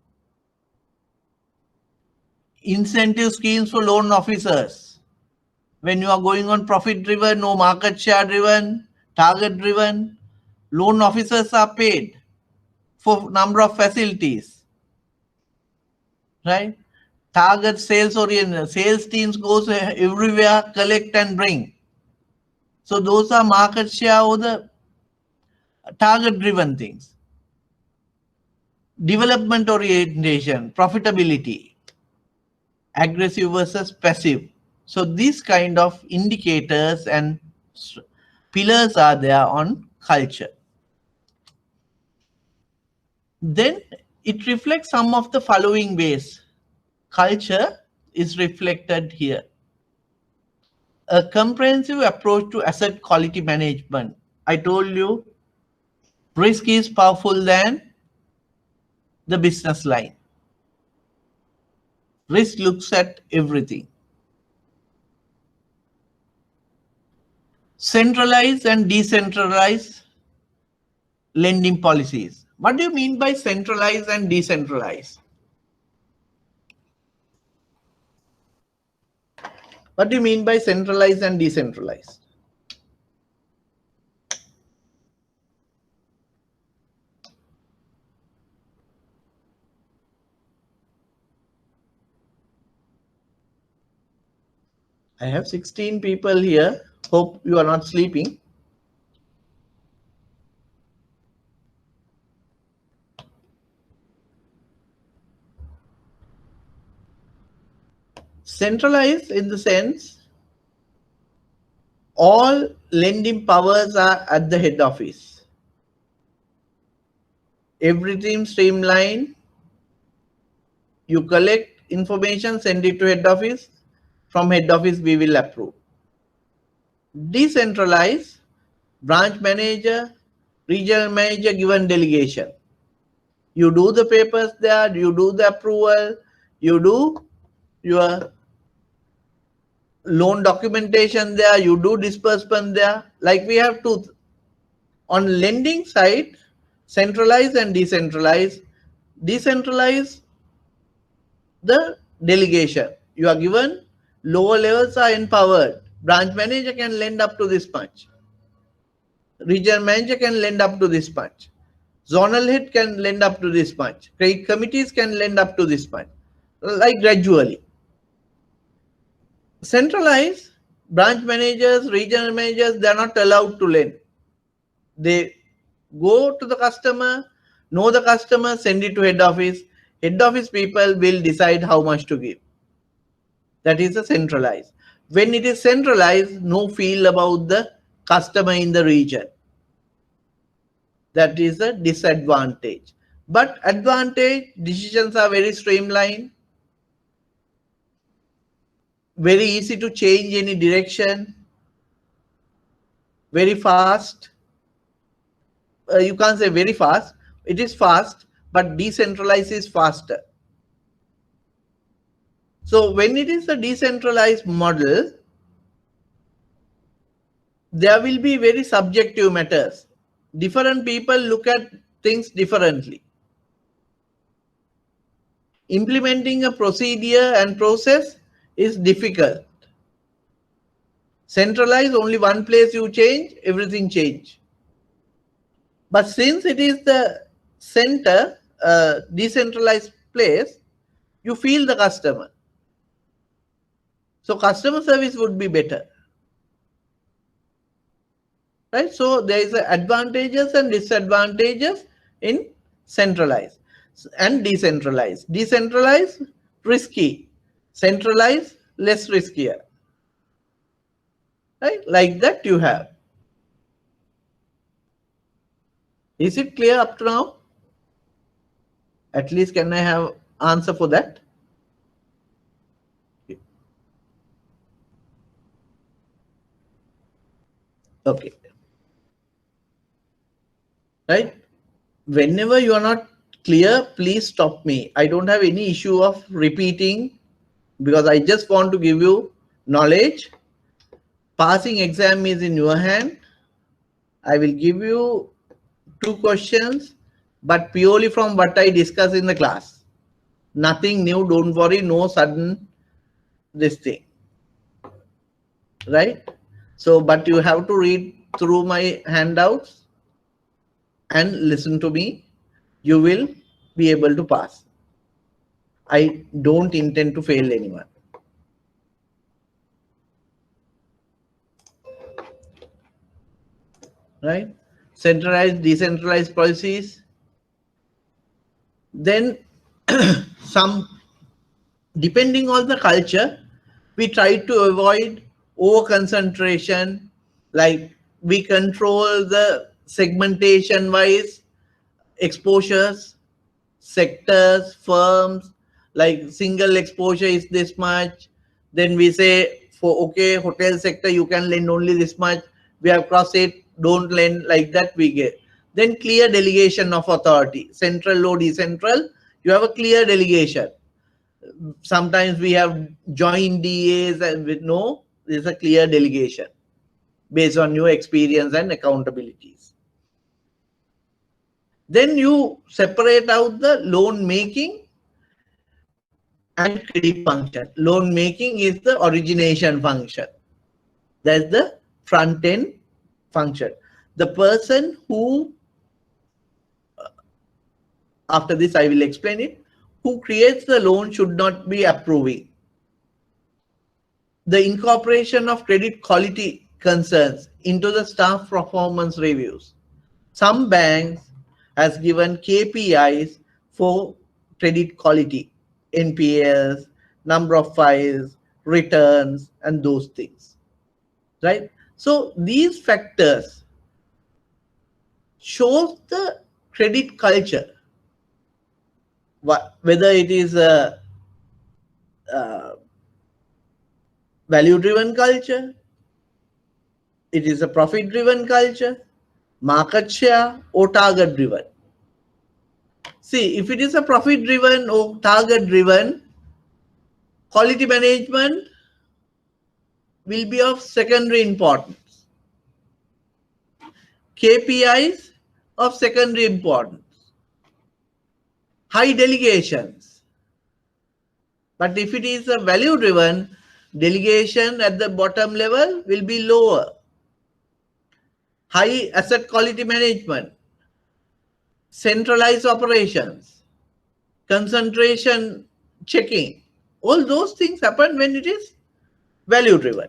Incentive schemes for loan officers. When you are going on profit driven, no market share driven, target driven, loan officers are paid for number of facilities, right? Target sales oriented, sales teams goes everywhere, collect and bring. So those are market share or the target driven things. Development orientation, profitability, aggressive versus passive. So these kind of indicators and pillars are there on culture. Then it reflects some of the following ways. Culture is reflected here. A comprehensive approach to asset quality management. I told you risk is powerful than the business line. Risk looks at everything. Centralize and decentralize lending policies. What do you mean by centralize and decentralize? What do you mean by centralize and decentralize? I have 16 people here. Hope you are not sleeping. Centralize in the sense all lending powers are at the head office. Everything streamlined. You collect information, send it to head office. From head office, we will approve. Decentralize, branch manager, regional manager given delegation. You do the papers there, you do the approval, you do your loan documentation there, you do disbursement there. Like we have two. On lending side, centralize and decentralize. Decentralize the delegation. You are given, lower levels are empowered. Branch manager can lend up to this much. Regional manager can lend up to this much. Zonal head can lend up to this much. Credit committees can lend up to this much. Like gradually. Centralize, branch managers, regional managers, they are not allowed to lend. They go to the customer, know the customer, send it to head office. Head office people will decide how much to give. That is a centralized. When it is centralized, no feel about the customer in the region. That is a disadvantage. But advantage, decisions are very streamlined. very easy to change any direction, very fast. You can't say very fast. It is fast, but decentralized is faster. So when it is a decentralized model, there will be very subjective matters. Different people look at things differently. Implementing a procedure and process is difficult. Centralized, only one place you change, everything change. But since it is the center, decentralized place, you feel the customer. So customer service would be better. Right? So there is advantages and disadvantages in centralized and decentralized. Decentralized, risky. Centralized, less riskier. Right? Like that you have. Is it clear up to now? At least can I have answer for that? Okay. Right? Whenever you are not clear, please stop me. I don't have any issue of repeating because I just want to give you knowledge. Passing exam is in your hand. I will give you 2 questions, but purely from what I discuss in the class. Nothing new, don't worry, no sudden this thing. Right? So, but you have to read through my handouts and listen to me. You will be able to pass. I don't intend to fail anyone. Right? Centralized, decentralized policies. Then some, depending on the culture, we try to avoid over concentration, like we control the segmentation wise exposures, sectors, firms, like single exposure is this much. Then we say for okay, hotel sector you can lend only this much. We have crossed it, don't lend, like that we get. Then clear delegation of authority, central low decentral, you have a clear delegation. Sometimes we have joint DAs and with no, there's a clear delegation based on your experience and accountabilities. Then you separate out the loan making and credit function. Loan making is the origination function. That's the front end function. The person who, after this I will explain it, who creates the loan should not be approving. The incorporation of credit quality concerns into the staff performance reviews. Some banks has given KPIs for credit quality, NPS, number of files, returns, and those things, right? So these factors shows the credit culture, whether it is a value-driven culture, it is a profit-driven culture, market share, or target-driven. See, if it is a profit-driven or target-driven, quality management will be of secondary importance. KPIs of secondary importance. High delegations. But if it is a value-driven, delegation at the bottom level will be lower. High asset quality management. Centralized operations. Concentration checking. All those things happen when it is value-driven.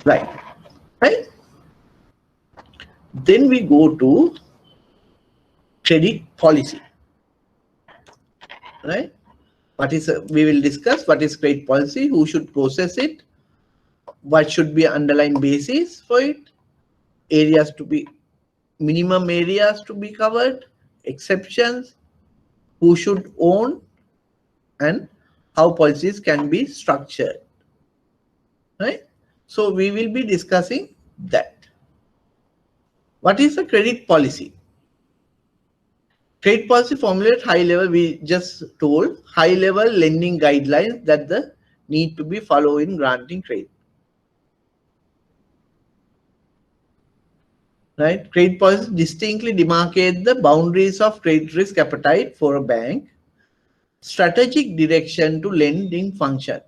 Right. Right? Then we go to credit policy, right? We will discuss what is credit policy, who should process it, what should be underlying basis for it, areas to be, minimum areas to be covered, exceptions, who should own, and how policies can be structured, right? So we will be discussing that. What is a credit policy? Credit policy formulate high level, we just told, high level lending guidelines that the need to be followed in granting credit. Right? Credit policy distinctly demarcate the boundaries of credit risk appetite for a bank, strategic direction to lending function.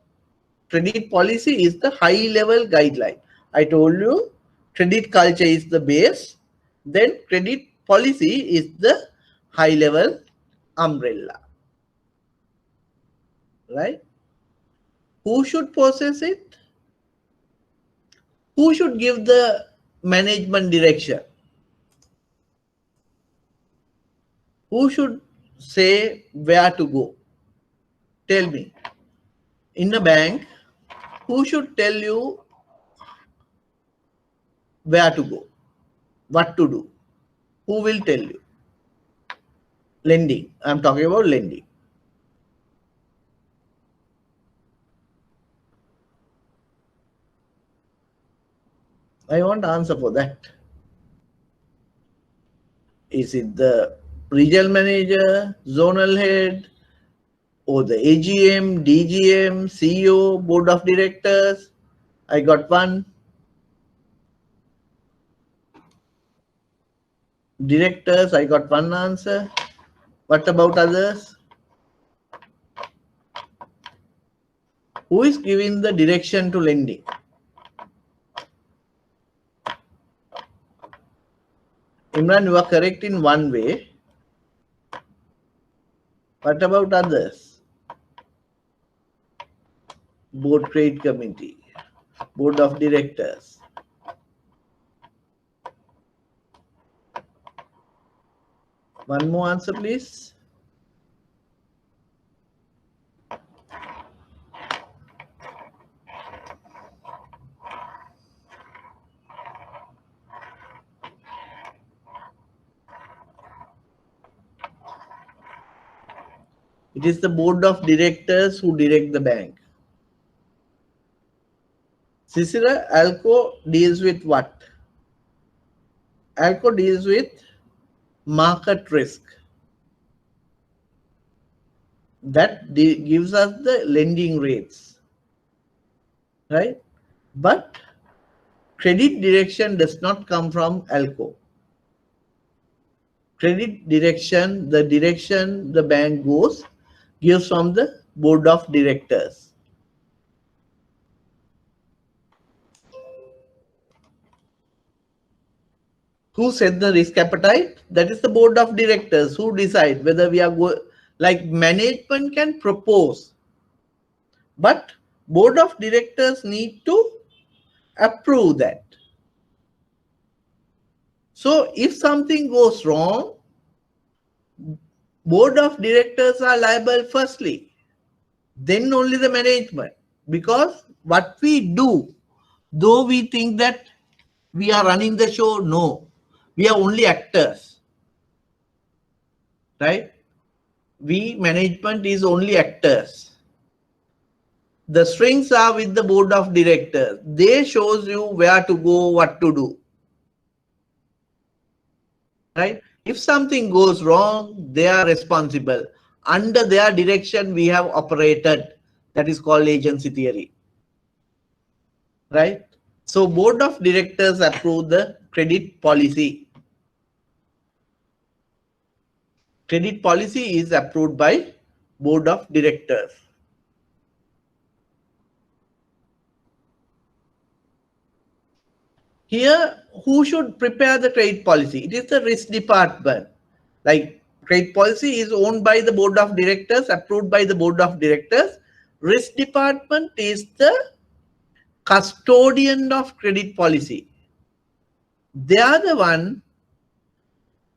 Credit policy is the high level guideline. I told you credit culture is the base, then credit policy is the high level umbrella. Right? Who should process it? Who should give the management direction? Who should say where to go? Tell me. In a bank, who should tell you where to go, what to do? Who will tell you? Lending. I'm talking about lending. I want answer for that. Is it the regional manager, zonal head, or the AGM, DGM, CEO, board of directors? I got one. Directors, I got one answer. What about others? Who is giving the direction to lending? Imran, you are correct in one way. What about others? Board trade committee, board of directors. One more answer, please. It is the board of directors who direct the bank. Cicera, ALCO deals with what? ALCO deals with market risk. That gives us the lending rates, right? But credit direction does not come from ALCO. Credit direction, the direction the bank goes, gives from the board of directors. Who set the risk appetite? That is the board of directors who decide whether we are like management can propose, but board of directors need to approve that. So if something goes wrong, board of directors are liable firstly, then only the management. Because what we do, though we think that we are running the show, no, we are only actors, right? We management is only actors. The strings are with the board of directors. They shows you where to go, what to do. Right? If something goes wrong, they are responsible. Under their direction, we have operated. That is called agency theory. Right? So board of directors approve the credit policy. Credit policy is approved by board of directors. Here, who should prepare the credit policy? It is the risk department. Like credit policy is owned by the board of directors, approved by the board of directors. Risk department is the custodian of credit policy. They are the one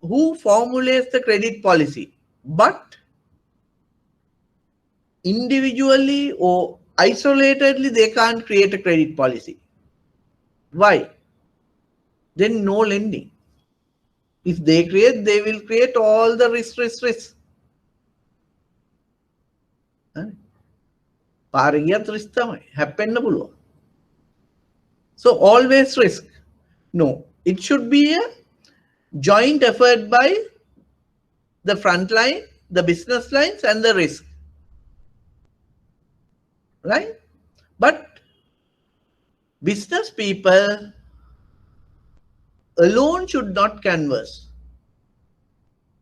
who formulates the credit policy, but individually or isolatedly they can't create a credit policy. Why? Then no lending. If they create, they will create all the risk. පාරේ ගියත් risk තමයි. හැප්පෙන්න පුළුවන්. So always risk. No, it should be a joint effort by the front line, the business lines, and the risk. Right? But business people alone should not canvas.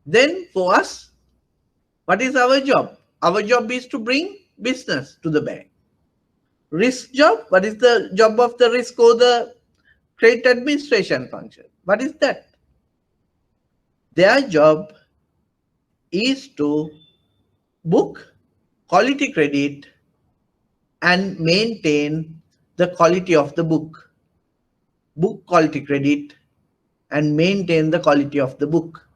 Then for us, what is our job? Our job is to bring business to the bank. Risk job, what is the job of the risk or the credit administration function? What is that? Their job is to book quality credit and maintain the quality of the book. Book quality credit and maintain the quality of the book.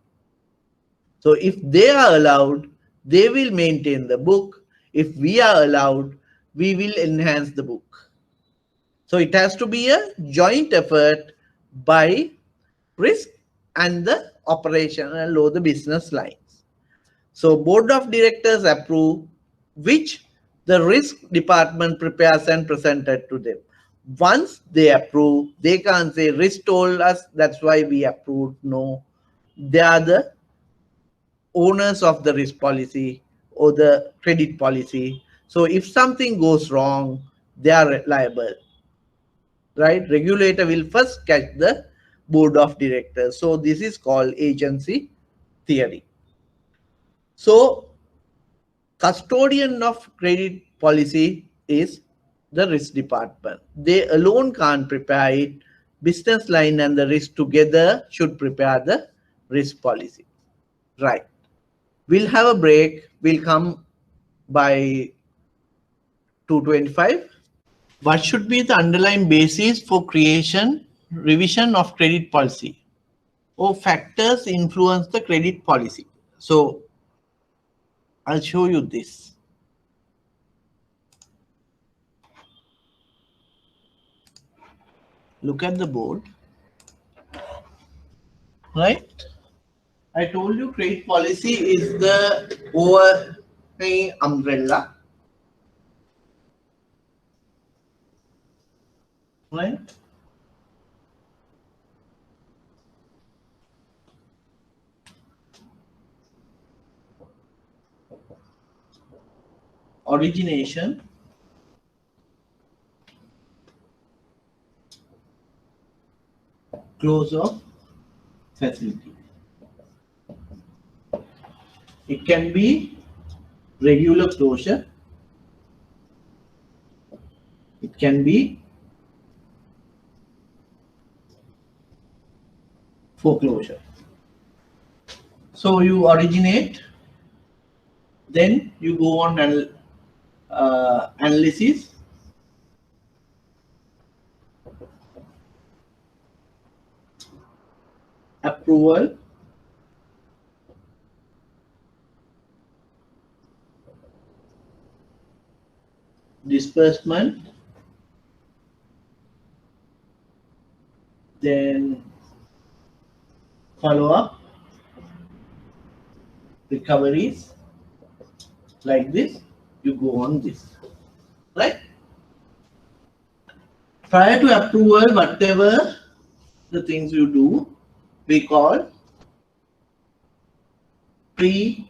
So if they are allowed, they will maintain the book. If we are allowed, we will enhance the book. So it has to be a joint effort by risk and the operational or the business lines. So board of directors approve, which the risk department prepares and presented to them. Once they approve, they can't say risk told us, that's why we approved. No, they are the owners of the risk policy or the credit policy. So if something goes wrong, they are liable. Right? Regulator will first catch the board of directors. So this is called agency theory. So custodian of credit policy is the risk department. They alone can't prepare it. Business line and the risk together should prepare the risk policy. Right. We'll have a break. We'll come by 2:25. What should be the underlying basis for creation, revision of credit policy? Or factors influence the credit policy? So I'll show you this. Look at the board. Right? I told you credit policy is the overhanging umbrella. Right? Origination, close of facility. It can be regular closure. It can be foreclosure. So you originate, then you go on analysis, approval, disbursement, then follow-up, recoveries, like this, you go on this, right? Prior to approval, whatever the things you do, we call pre-approval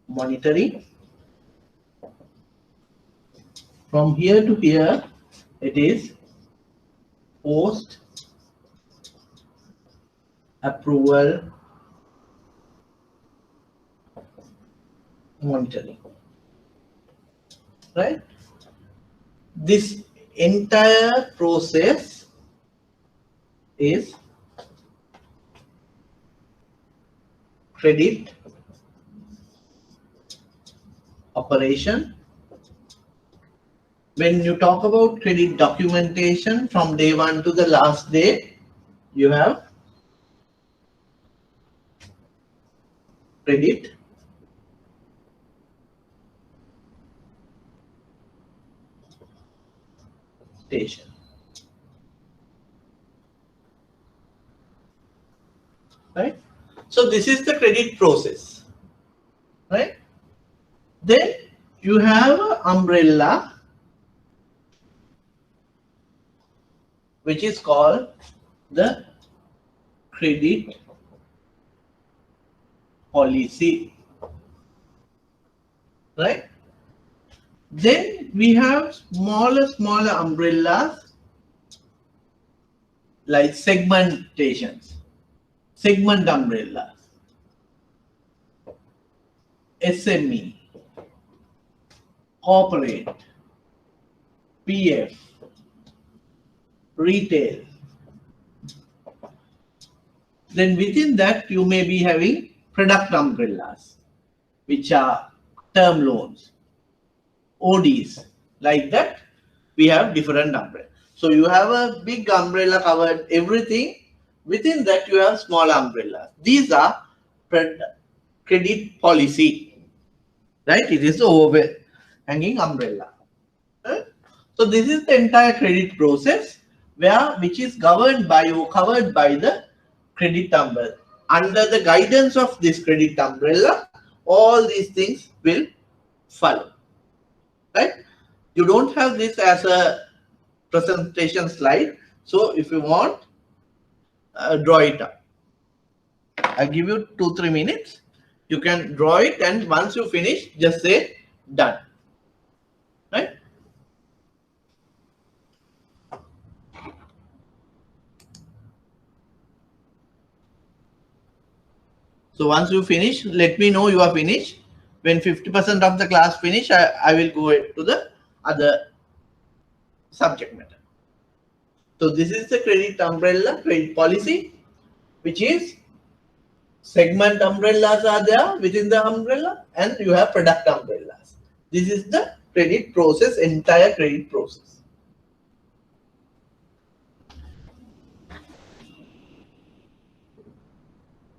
monitoring. From here to here, it is post-approval monitoring. Right? This entire process is credit operation When you talk about credit documentation from day 1 to the last day, you have credit station, right? So this is the credit process, right? Then you have an umbrella which is called the credit policy, right? Then we have smaller umbrellas like segmentations, segment umbrellas, SME, corporate, PF, retail. Then within that you may be having product umbrellas, which are term loans, ODs. Like that, we have different umbrellas. So you have a big umbrella covered everything. Within that, you have small umbrellas. These are credit policy, right? It is the overhanging umbrella. Right? So this is the entire credit process which is governed by or covered by the credit umbrella. Under the guidance of this credit umbrella, all these things will follow. Right? You don't have this as a presentation slide. So if you want, draw it up. I'll give you 2-3 minutes. You can draw it, and once you finish, just say done. Right? So once you finish, let me know you are finished. When 50% of the class finish, I will go to the other subject matter. So this is the credit umbrella, credit policy, which is segment umbrellas are there within the umbrella, and you have product umbrellas. This is the credit process, entire credit process.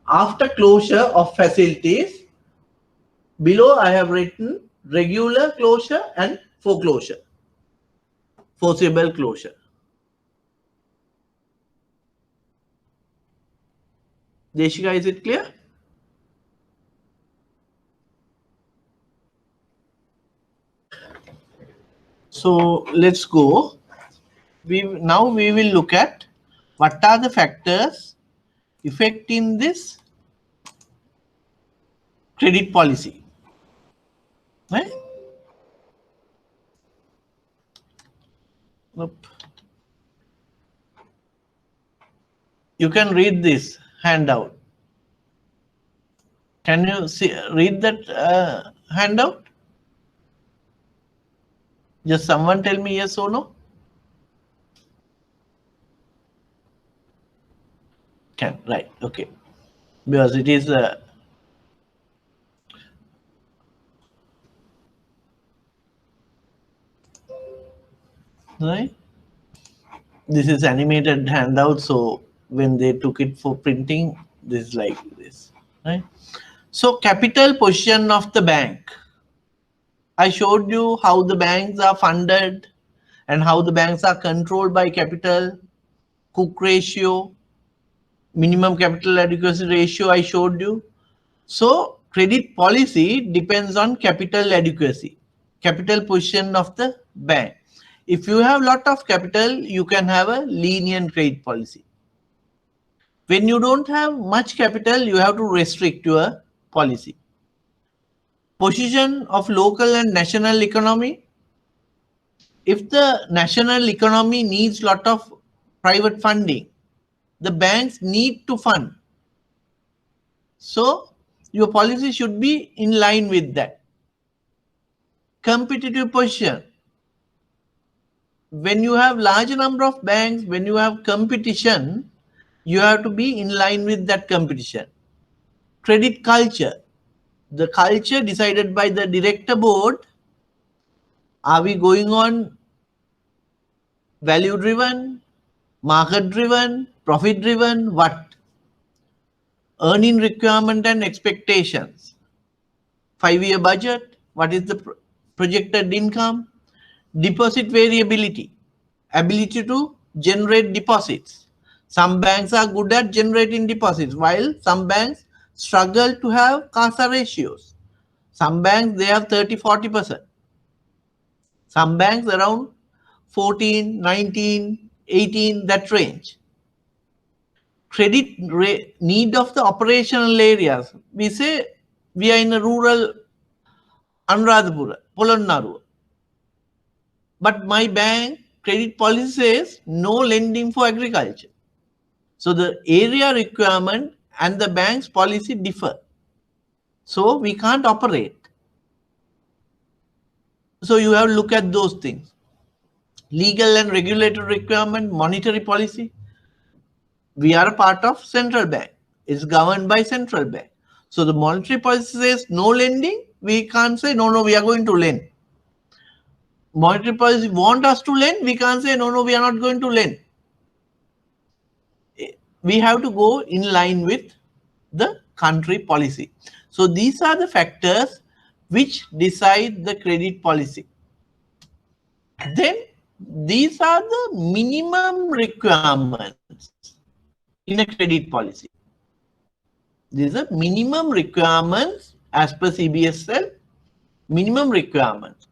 After closure of facilities, below I have written regular closure and foreclosure, forcible closure. Deshika, is it clear? So let's go. Now we will look at what are the factors affecting this credit policy. Right? You can read this handout. Can you read that handout? Just someone tell me yes or no. Can, right? Okay, because it is right. This is animated handout, so when they took it for printing, this is like this, right? So capital position of the bank. I showed you how the banks are funded and how the banks are controlled by capital, Cook ratio, minimum capital adequacy ratio I showed you. So credit policy depends on capital adequacy, capital position of the bank. If you have lot of capital, you can have a lenient credit policy. When you don't have much capital, you have to restrict your policy. Position of local and national economy. If the national economy needs lot of private funding, the banks need to fund. So your policy should be in line with that. Competitive position. When you have large number of banks, when you have competition, you have to be in line with that competition. Credit culture. The culture decided by the director board. Are we going on Value driven, market driven, profit driven, what? Earning requirement and expectations. 5-year budget, what is the projected income? Deposit variability, ability to generate deposits. Some banks are good at generating deposits, while some banks struggle to have CASA ratios. Some banks, they have 30-40%. Some banks around 14, 19, 18, that range. Credit need of the operational areas. We say we are in a rural Anuradhapura, Polonnaruwa. But my bank credit policy says no lending for agriculture. So the area requirement and the bank's policy differ. So we can't operate. So you have to look at those things. Legal and regulatory requirement, monetary policy. We are a part of central bank. It's governed by central bank. So the monetary policy says no lending. We can't say no, we are going to lend. Monetary policy want us to lend. We can't say no, we are not going to lend. We have to go in line with the country policy. So these are the factors which decide the credit policy. Then these are the minimum requirements in a credit policy. These are minimum requirements as per CBSL, minimum requirements.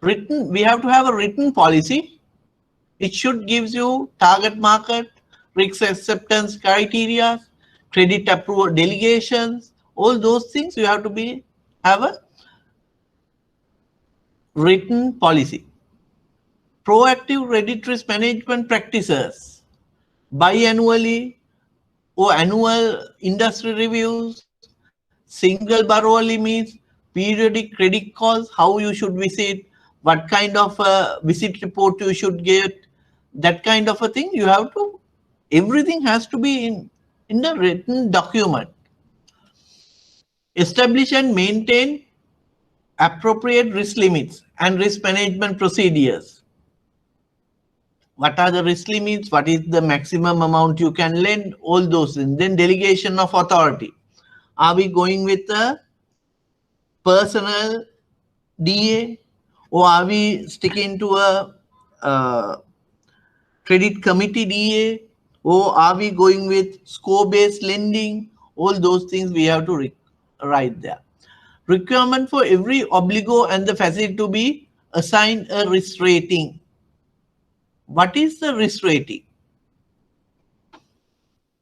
Written, we have to have a written policy. It should give you target market, risk acceptance criteria, credit approval delegations, all those things you have to have a written policy. Proactive credit risk management practices, biannually or annual industry reviews, single borrower limits, periodic credit calls, how you should visit, what kind of a visit report you should get, that kind of a thing you have to, everything has to be in the written document. Establish and maintain appropriate risk limits and risk management procedures. What are the risk limits? What is the maximum amount you can lend? All those things. Then delegation of authority. Are we going with a personal DA or are we sticking to a credit committee DA or are we going with score-based lending? All those things we have to write there. Requirement for every obligo and the facility to be assigned a risk rating. What is the risk rating?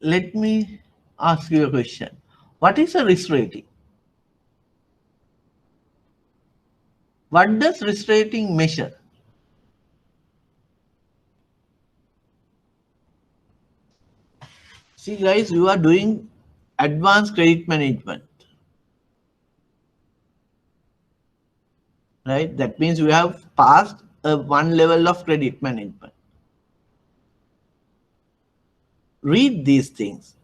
Let me ask you a question. What is a risk rating? What does risk rating measure? See guys, you are doing advanced credit management. Right? That means you have passed one level of credit management. Read these things.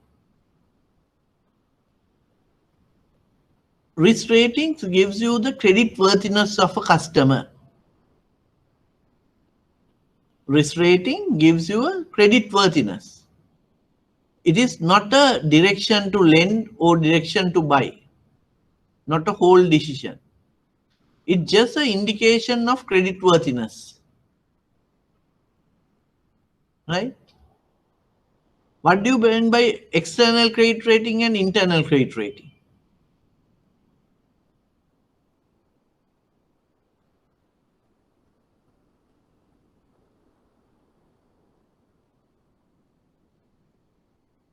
Risk ratings gives you the credit worthiness of a customer. Risk rating gives you a credit worthiness. It is not a direction to lend or direction to buy, not a whole decision. It's just an indication of credit worthiness. Right? What do you mean by external credit rating and internal credit rating?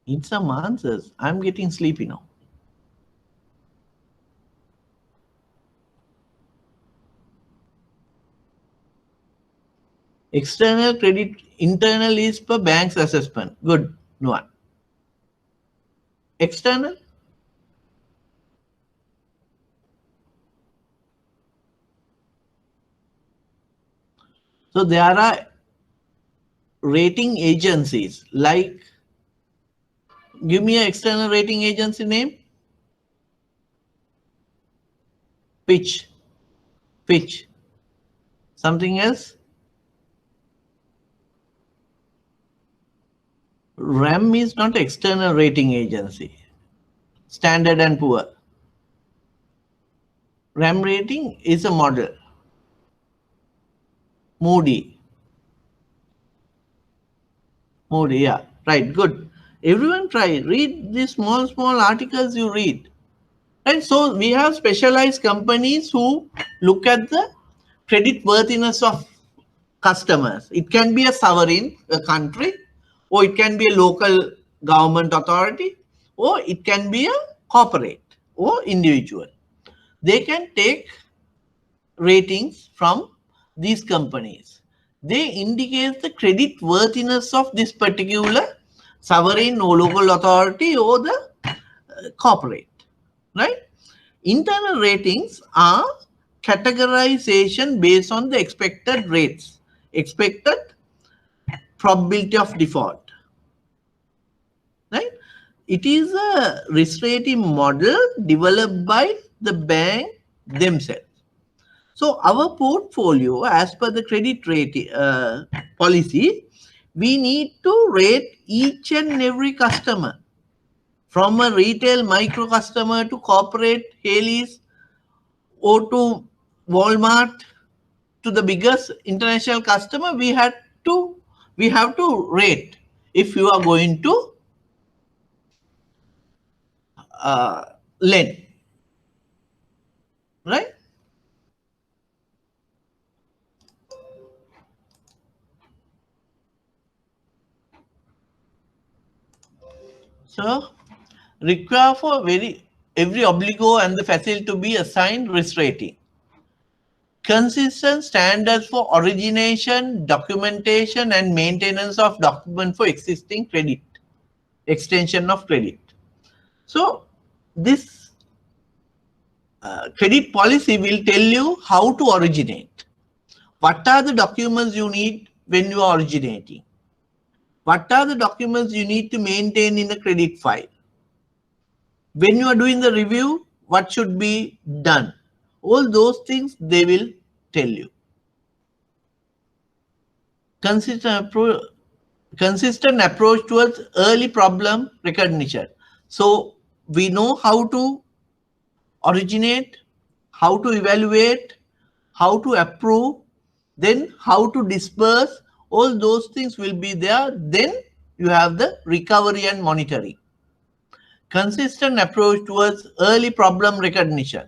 Need some answers. I'm getting sleepy now. External credit, internal is per bank's assessment. Good one. External? So there are rating agencies like, give me an external rating agency name. Pitch. Something else? RAM is not external rating agency. Standard and Poor. RAM rating is a model. Moody, yeah, right, good. Everyone try, read these small articles you read. Right, so we have specialized companies who look at the credit worthiness of customers. It can be a sovereign, a country, or it can be a local government authority, or it can be a corporate or individual. They can take ratings from these companies. They indicate the credit worthiness of this particular sovereign or local authority or the corporate, right? Internal ratings are categorization based on the expected rates, expected probability of default, right? It is a risk rating model developed by the bank themselves. So our portfolio, as per the credit rating policy, we need to rate each and every customer, from a retail micro customer to corporate Haley's or to Walmart to the biggest international customer. We have to rate if you are going to lend, right? So require for every obligo and the facility to be assigned risk rating. Consistent standards for origination, documentation, and maintenance of document for existing credit, extension of credit. So this credit policy will tell you how to originate. What are the documents you need when you are originating? What are the documents you need to maintain in the credit file? When you are doing the review, what should be done? All those things they will tell you. Consistent approach towards early problem recognition. So we know how to originate, how to evaluate, how to approve, then how to disperse. All those things will be there. Then you have the recovery and monitoring. Consistent approach towards early problem recognition,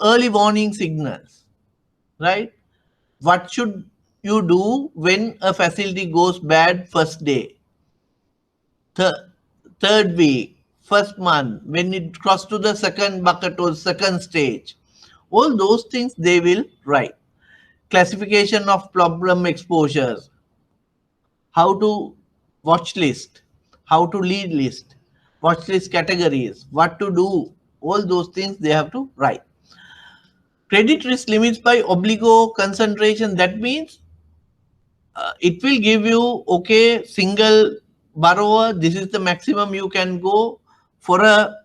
early warning signals, right? What should you do when a facility goes bad first day, third week, first month, when it crosses to the second bucket or second stage? All those things they will write. Classification of problem exposures, how to watch list, how to lead list, watch list categories, what to do, all those things they have to write. Credit risk limits by obligo concentration, that means it will give you, okay, single borrower, this is the maximum you can go. For a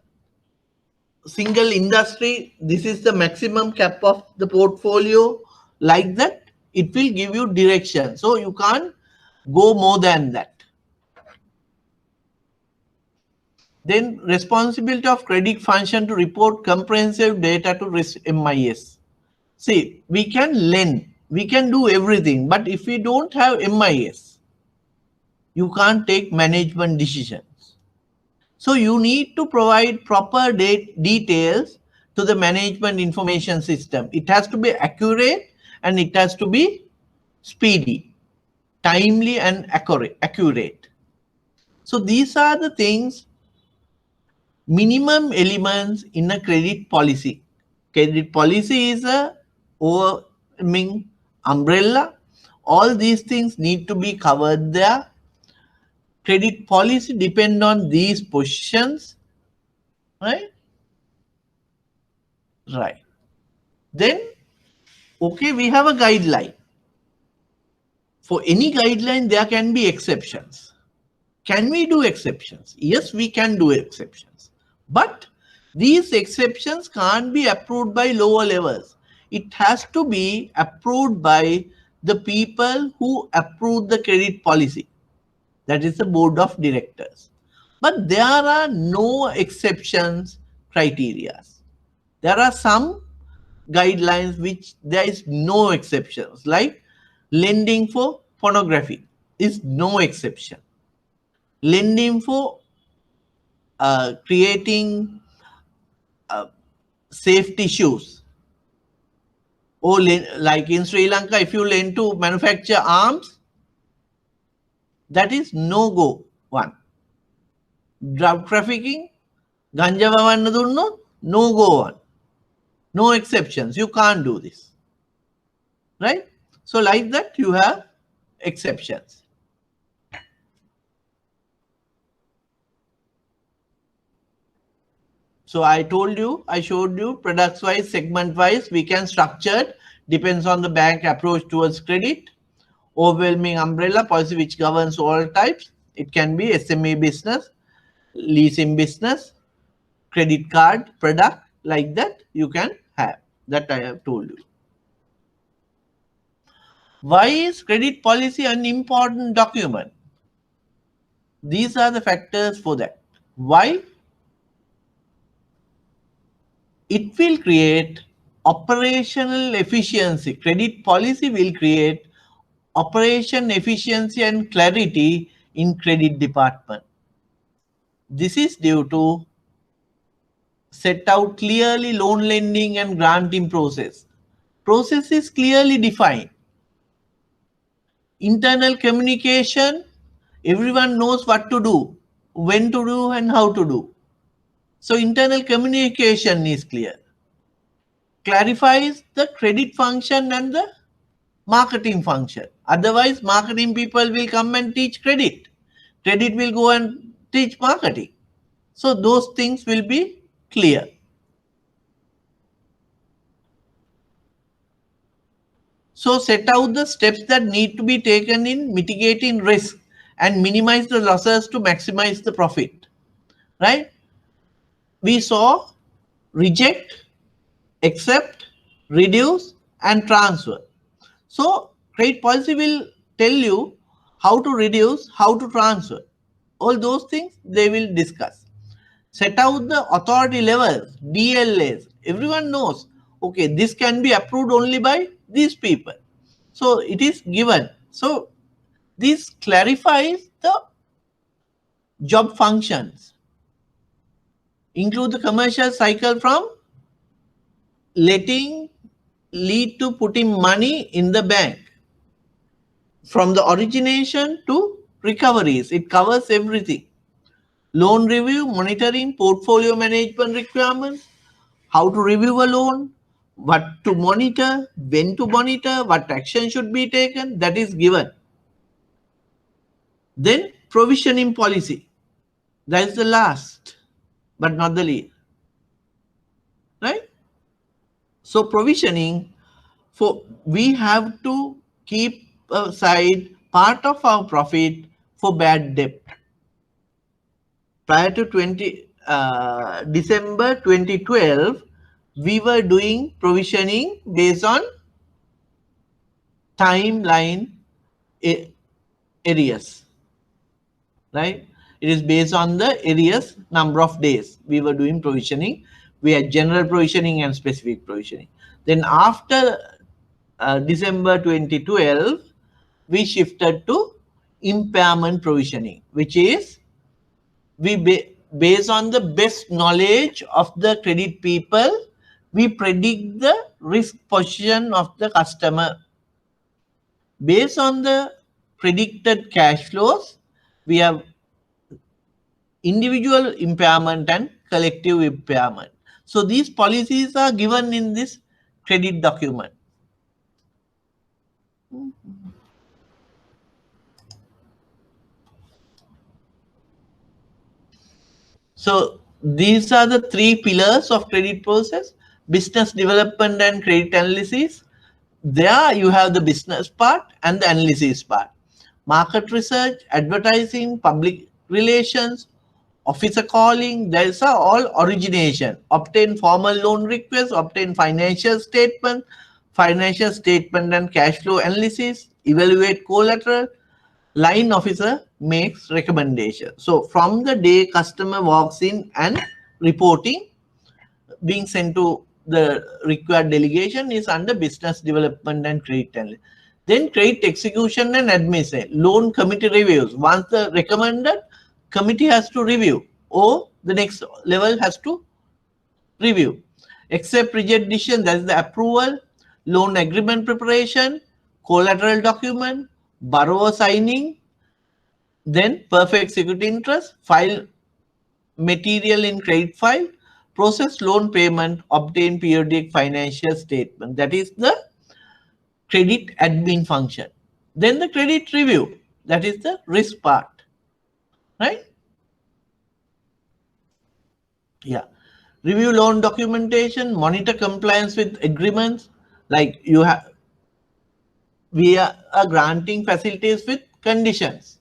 single industry, this is the maximum cap of the portfolio. Like that, it will give you direction. So you can't go more than that. Then responsibility of credit function to report comprehensive data to risk MIS. See, we can lend, we can do everything, but if we don't have MIS, you can't take management decisions. So you need to provide proper details to the management information system. It has to be accurate and it has to be speedy, timely and accurate. So these are the things, minimum elements in a credit policy. Credit policy is a overwhelming umbrella. All these things need to be covered there. Credit policy depend on these positions, right? Right. Then, okay, we have a guideline. For any guideline, there can be exceptions. Can we do exceptions? Yes, we can do exceptions. But these exceptions can't be approved by lower levels. It has to be approved by the people who approve the credit policy. That is the board of directors. But there are no exceptions criteria. There are some guidelines which there is no exceptions, like lending for pornography is no exception. Lending for creating safety shoes, or like in Sri Lanka, if you lend to manufacture arms, that is no go one. Drug trafficking, ganja bawanna dunnot, no go one. No exceptions. You can't do this. Right? So like that you have exceptions. So I told you, I showed you products wise, segment wise, we can structure it, depends on the bank approach towards credit. Overwhelming umbrella policy which governs all types. It can be SME business, leasing business, credit card product, like that you can have. That I have told you. Why is credit policy an important document? These are the factors for that. Why? It will create operational efficiency. Credit policy will create operation efficiency and clarity in credit department. This is due to set out clearly loan lending and granting process. Process is clearly defined. Internal communication, everyone knows what to do, when to do and how to do. So internal communication is clear. Clarifies the credit function and the marketing function. Otherwise, marketing people will come and teach credit. Credit will go and teach marketing. So those things will be clear. So set out the steps that need to be taken in mitigating risk and minimize the losses to maximize the profit. Right? We saw reject, accept, reduce and transfer. So credit policy will tell you how to reduce, how to transfer. All those things they will discuss. Set out the authority levels, DLAs. Everyone knows, okay, this can be approved only by these people. So it is given. So this clarifies the job functions. Include the commercial cycle from letting lead to putting money in the bank. From the origination to recoveries, it covers everything. Loan review, monitoring, portfolio management requirements, how to review a loan, what to monitor, when to monitor, what action should be taken, that is given. Then provisioning policy, that is the last but not the least. Right? So provisioning, for we have to keep aside part of our profit for bad debt. Prior to December 2012, we were doing provisioning based on timeline areas, right? It is based on the areas number of days we were doing provisioning. We had general provisioning and specific provisioning. Then after December 2012, we shifted to impairment provisioning, which is based on the best knowledge of the credit people, we predict the risk position of the customer. Based on the predicted cash flows, we have individual impairment and collective impairment. So these policies are given in this credit document. So these are the three pillars of credit process: business development and credit analysis. There you have the business part and the analysis part. Market research, advertising, public relations, officer calling, these are all origination. Obtain formal loan requests, obtain financial statement and cash flow analysis, evaluate collateral, line officer makes recommendation. So from the day customer walks in and reporting, being sent to the required delegation is under business development and credit analysis. Then credit execution and admission, loan committee reviews. Once the recommended, committee has to review, or the next level has to review. Accept reject decision, that is the approval, loan agreement preparation, collateral document, borrower signing, then perfect security interest, file material in credit file, process loan payment, obtain periodic financial statement. That is the credit admin function. Then the credit review, that is the risk part, right? Yeah. Review loan documentation, monitor compliance with agreements, like you have, we are granting facilities with conditions.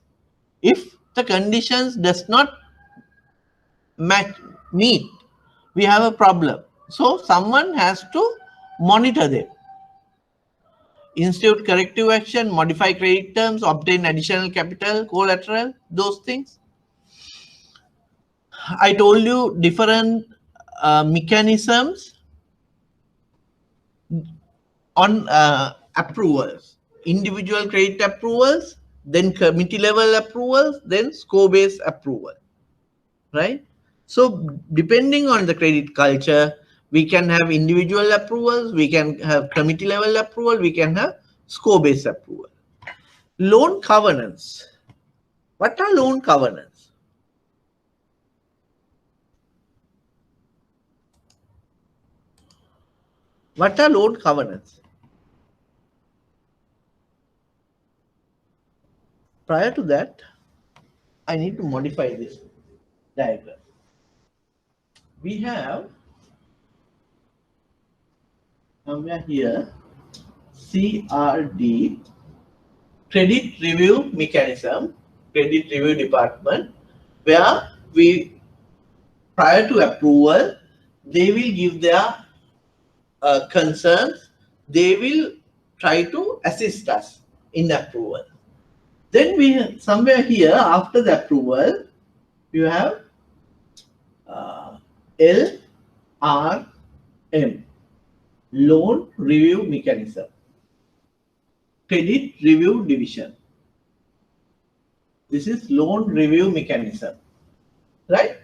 If the conditions does not match, meet, we have a problem. So someone has to monitor them. Institute corrective action, modify credit terms, obtain additional capital, collateral, those things. I told you different mechanisms on approvals. Individual credit approvals, then committee level approvals, then score-based approval, right? So depending on the credit culture, we can have individual approvals, we can have committee level approval, we can have score-based approval. Loan covenants. What are loan covenants? What are loan covenants? Prior to that, I need to modify this diagram. We have somewhere here CRD, credit review mechanism, credit review department, where we, prior to approval, they will give their concerns, they will try to assist us in approval. Then we, somewhere here after the approval, you have LRM, loan review mechanism, credit review division. This is loan review mechanism, right?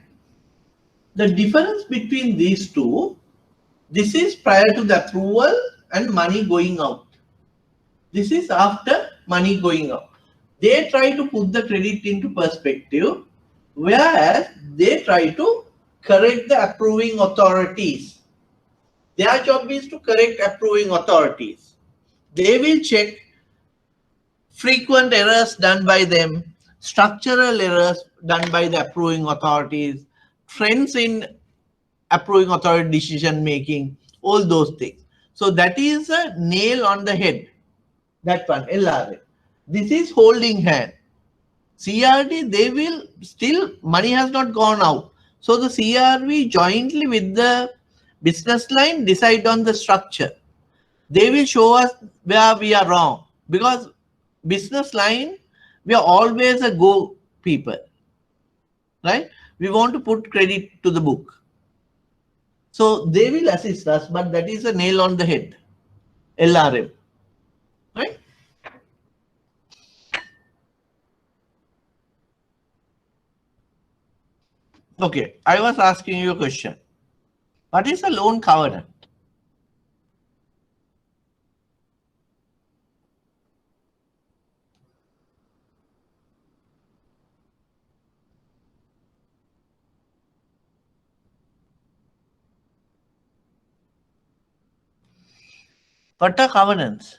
The difference between these two, this is prior to the approval and money going out. This is after money going out. They try to put the credit into perspective, whereas they try to correct the approving authorities. Their job is to correct approving authorities. They will check frequent errors done by them, structural errors done by the approving authorities, trends in approving authority decision making, all those things. So that is a nail on the head. That one, LRA. This is holding hand. CRD, they will still, money has not gone out. So the CRV jointly with the business line decide on the structure. They will show us where we are wrong, because business line, we are always a go people, right? We want to put credit to the book. So they will assist us, but that is a nail on the head, LRM, right? Okay, I was asking you a question. What is a loan covenant? What are covenants?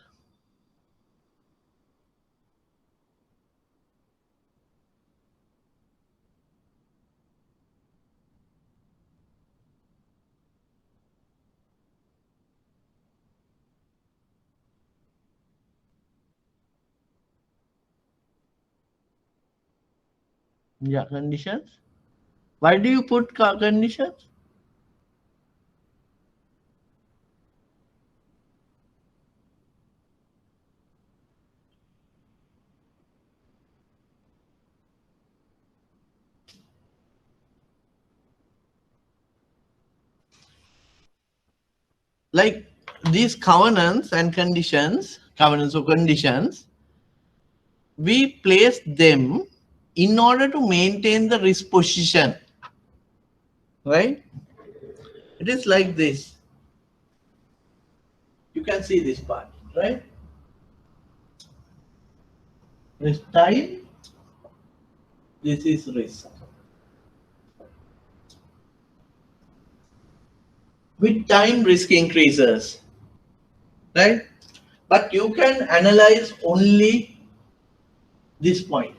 Yeah, conditions. Why do you put conditions? like these covenants and conditions, covenants or conditions, we place them in order to maintain the risk position, right? It is like this. You can see this part, right? This time, this is risk. With time, risk increases, right? But you can analyze only this point.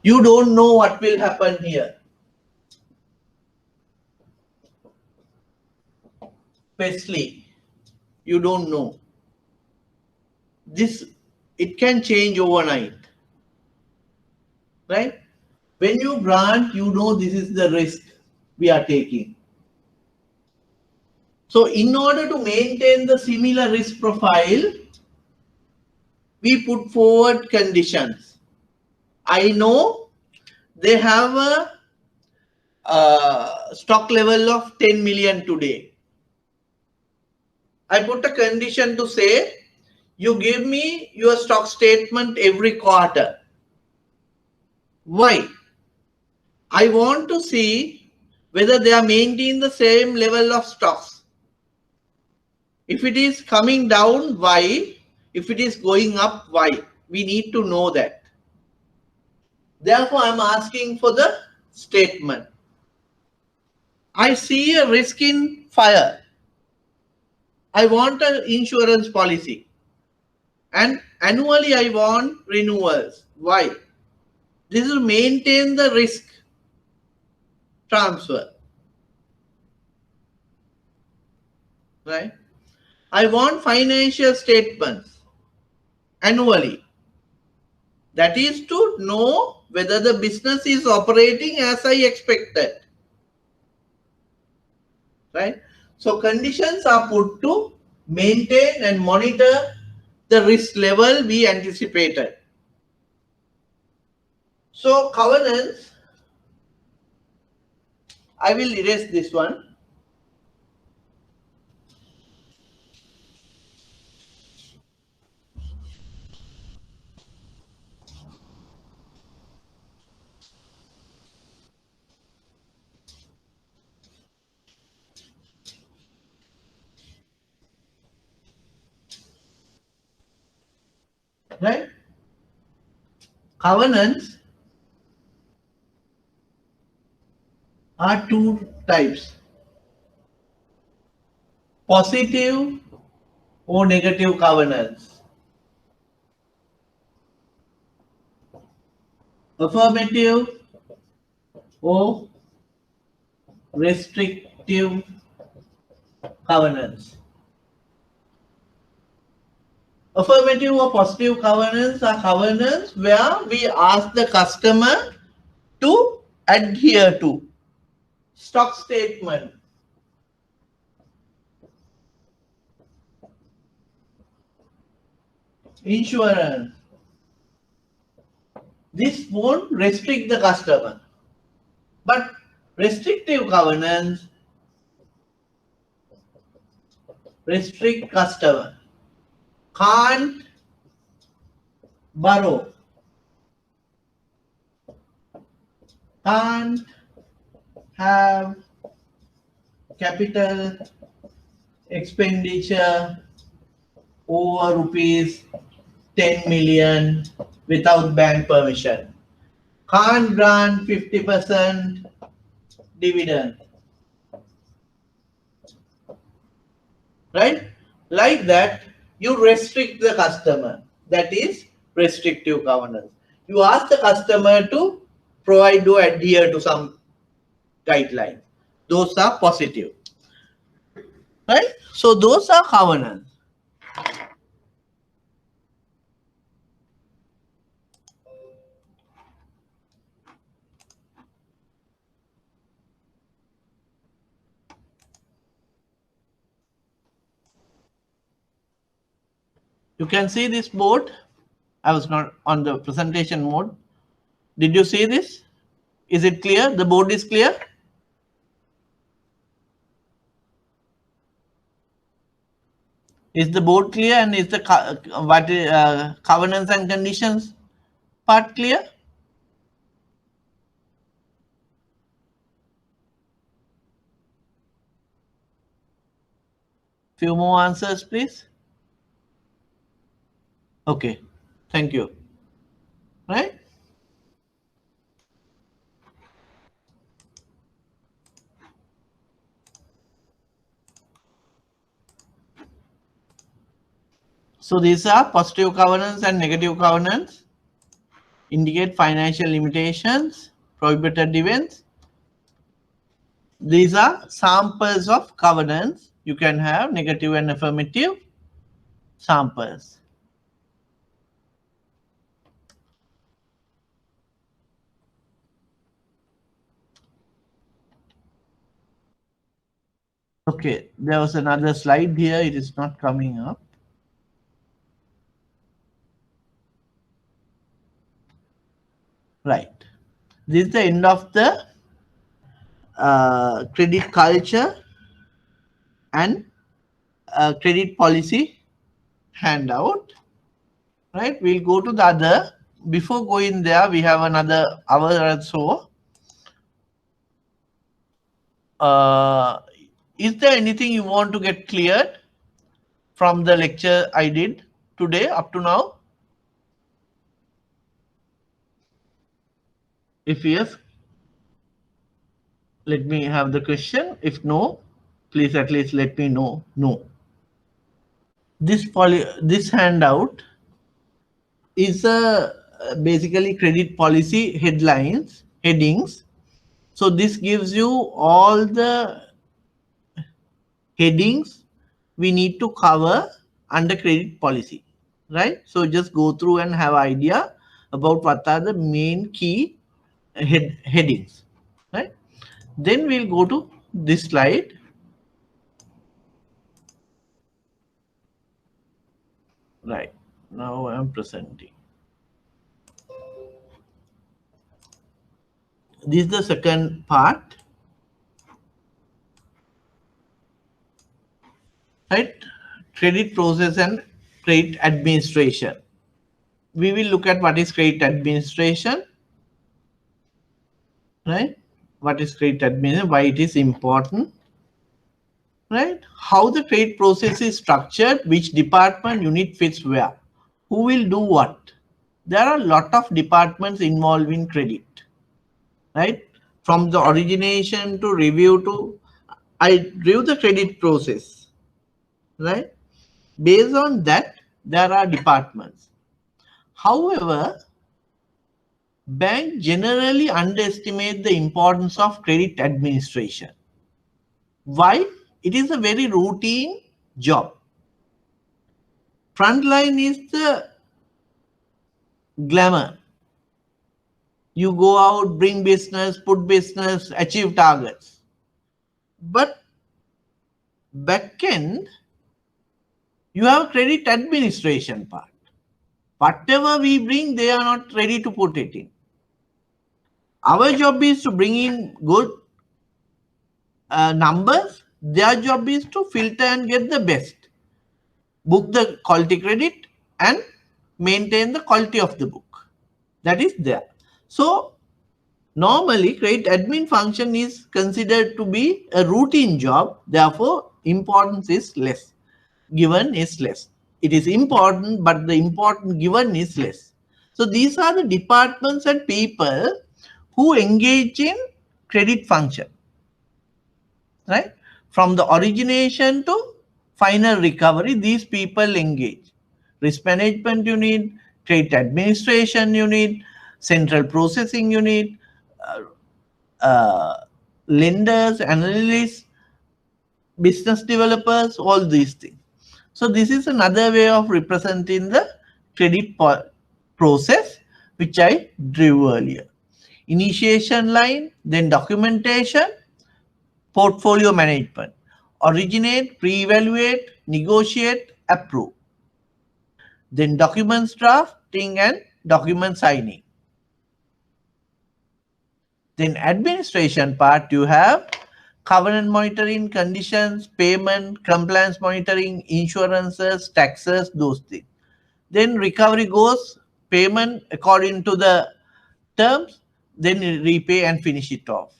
You don't know what will happen here. Especially, you don't know. This, it can change overnight, right? When you grant, you know this is the risk we are taking. So in order to maintain the similar risk profile, we put forward conditions. I know they have a stock level of 10 million today. I put a condition to say, you give me your stock statement every quarter. Why? I want to see whether they are maintaining the same level of stocks. If it is coming down, why? If it is going up, why? We need to know that. Therefore, I'm asking for the statement. I see a risk in fire. I want an insurance policy. And annually, I want renewals. Why? This will maintain the risk transfer. Right? I want financial statements annually. That is to know whether the business is operating as I expected. Right? So conditions are put to maintain and monitor the risk level we anticipated. So covenants, I will erase this one. Right? Covenants are two types, positive or negative covenants. Affirmative or restrictive covenants. Affirmative or positive covenants are covenants where we ask the customer to adhere to. Stock statement, insurance. This won't restrict the customer. But restrictive covenants restrict customer. Can't borrow. Can't have capital expenditure over rupees 10 million without bank permission. Can't grant 50% dividend. Right? Like that, you restrict the customer. That is restrictive covenants. You ask the customer to provide or adhere to some guidelines. Those are positive. Right? So those are covenants. You can see this board. I was not on the presentation mode. Did you see this? Is it clear? The board is clear? Is the board clear, and is the covenants and conditions part clear? Few more answers, please. Okay, thank you. Right? So these are positive covenants and negative covenants, indicate financial limitations, prohibited events. These are samples of covenants. You can have negative and affirmative samples. Okay, there was another slide here. It is not coming up. Right. This is the end of the credit culture and credit policy handout. Right. We'll go to the other. Before going there, we have another hour or so. Is there anything you want to get cleared from the lecture I did today up to now? If yes, let me have the question. If no, please at least let me know. No. This handout is a basically credit policy headings. So this gives you all the headings we need to cover under credit policy, right? So just go through and have idea about what are the main key headings, right? Then we'll go to this slide. Right, now I am presenting. This is the second part, right? Credit process and credit administration. We will look at what is credit administration, right? What is credit administration, why it is important, right? How the credit process is structured, which department unit fits where, who will do what. There are a lot of departments involved in credit, right? From the origination to review to, I review the credit process, right? Based on that, there are departments. However, banks generally underestimate the importance of credit administration. Why? It is a very routine job. Frontline is the glamour. You go out, bring business, put business, achieve targets. But backend, you have credit administration part. Whatever we bring, they are not ready to put it in. Our job is to bring in good numbers. Their job is to filter and get the best. Book the quality credit and maintain the quality of the book. That is there. So normally credit admin function is considered to be a routine job. Therefore, importance is less. Given is less. It is important, but the important given is less. So these are the departments and people who engage in credit function, right? From the origination to final recovery, these people engage. Risk management unit, credit administration unit, central processing unit, lenders, analysts, business developers, all these things. So this is another way of representing the credit process, which I drew earlier. Initiation line, then documentation, portfolio management. Originate, pre-evaluate, negotiate, approve. Then documents drafting and document signing. Then administration part, you have covenant monitoring, conditions, payment, compliance monitoring, insurances, taxes, those things. Then recovery goes payment according to the terms, then repay and finish it off.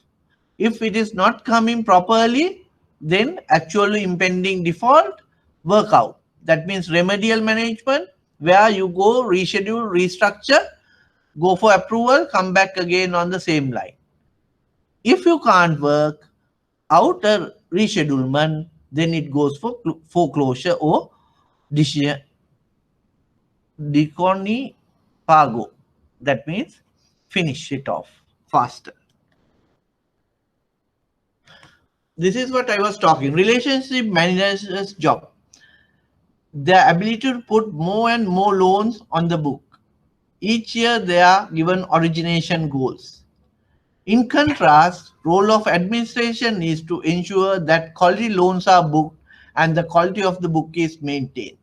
If it is not coming properly, then actually impending default, work out. That means remedial management, where you go reschedule, restructure, go for approval, come back again on the same line. If you can't work out a reschedulement, then it goes for foreclosure or deconi pago. That means finish it off faster. This is what I was talking. Relationship manager's job. The ability to put more and more loans on the book. Each year they are given origination goals. In contrast, role of administration is to ensure that quality loans are booked and the quality of the book is maintained.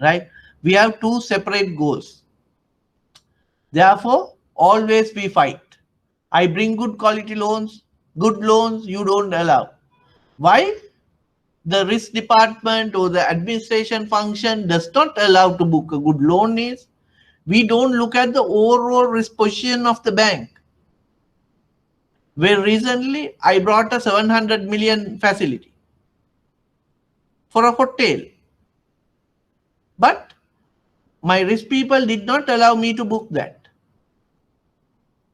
Right? We have two separate goals. Therefore, always we fight. I bring good quality loans, good loans you don't allow. Why? The risk department or the administration function does not allow to book a good loan is we don't look at the overall risk position of the bank. Where recently I brought a 700 million facility for a hotel. But my risk people did not allow me to book that.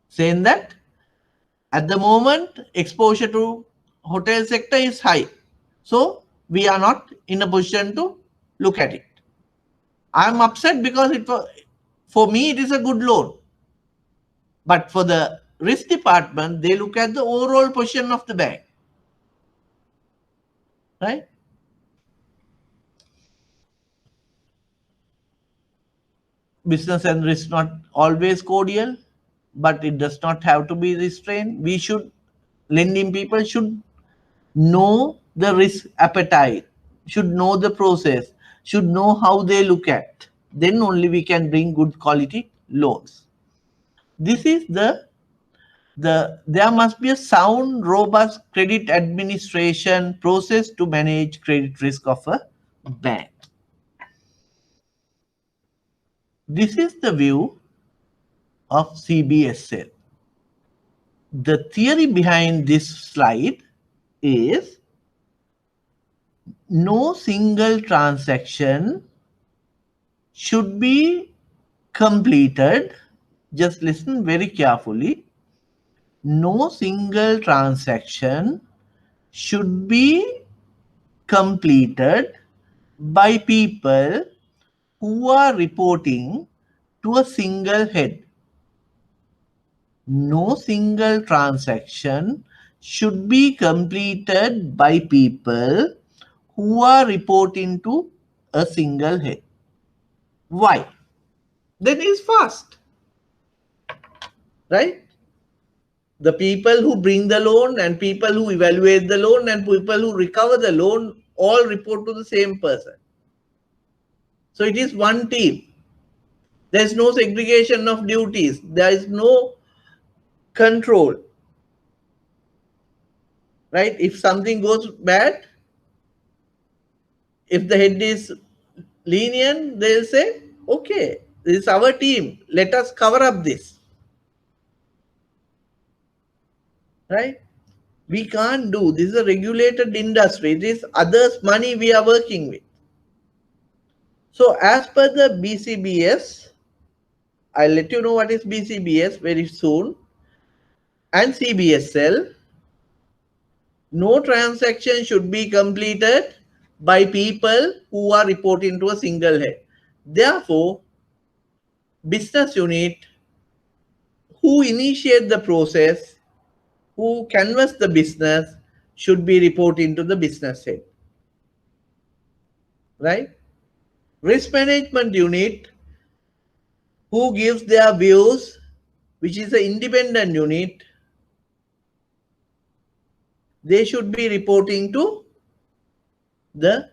Saying that at the moment exposure to hotel sector is high. So we are not in a position to look at it. I am upset because for me it is a good loan. But for the risk department, they look at the overall position of the bank. Right? Business and risk not always cordial, but it does not have to be restrained. We should, lending people should know the risk appetite, should know the process, should know how they look at. Then only we can bring good quality loans. This is there must be a sound, robust credit administration process to manage credit risk of a bank. This is the view of CBSL. The theory behind this slide is no single transaction should be completed. Just listen very carefully. No single transaction should be completed by people who are reporting to a single head. No single transaction should be completed by people who are reporting to a single head. Why? Then it's fast. Right? The people who bring the loan and people who evaluate the loan and people who recover the loan all report to the same person. So it is one team. There is no segregation of duties. There is no control. Right? If something goes bad, if the head is lenient, they'll say, okay, this is our team. Let us cover up this. Right? We can't do. This is a regulated industry. This is others' money we are working with. So as per the BCBS, I'll let you know what is BCBS very soon, and CBSL, no transaction should be completed by people who are reporting to a single head. Therefore, business unit who initiate the process, who canvass the business, should be reporting to the business head. Right? Risk management unit who gives their views, which is an independent unit, they should be reporting to the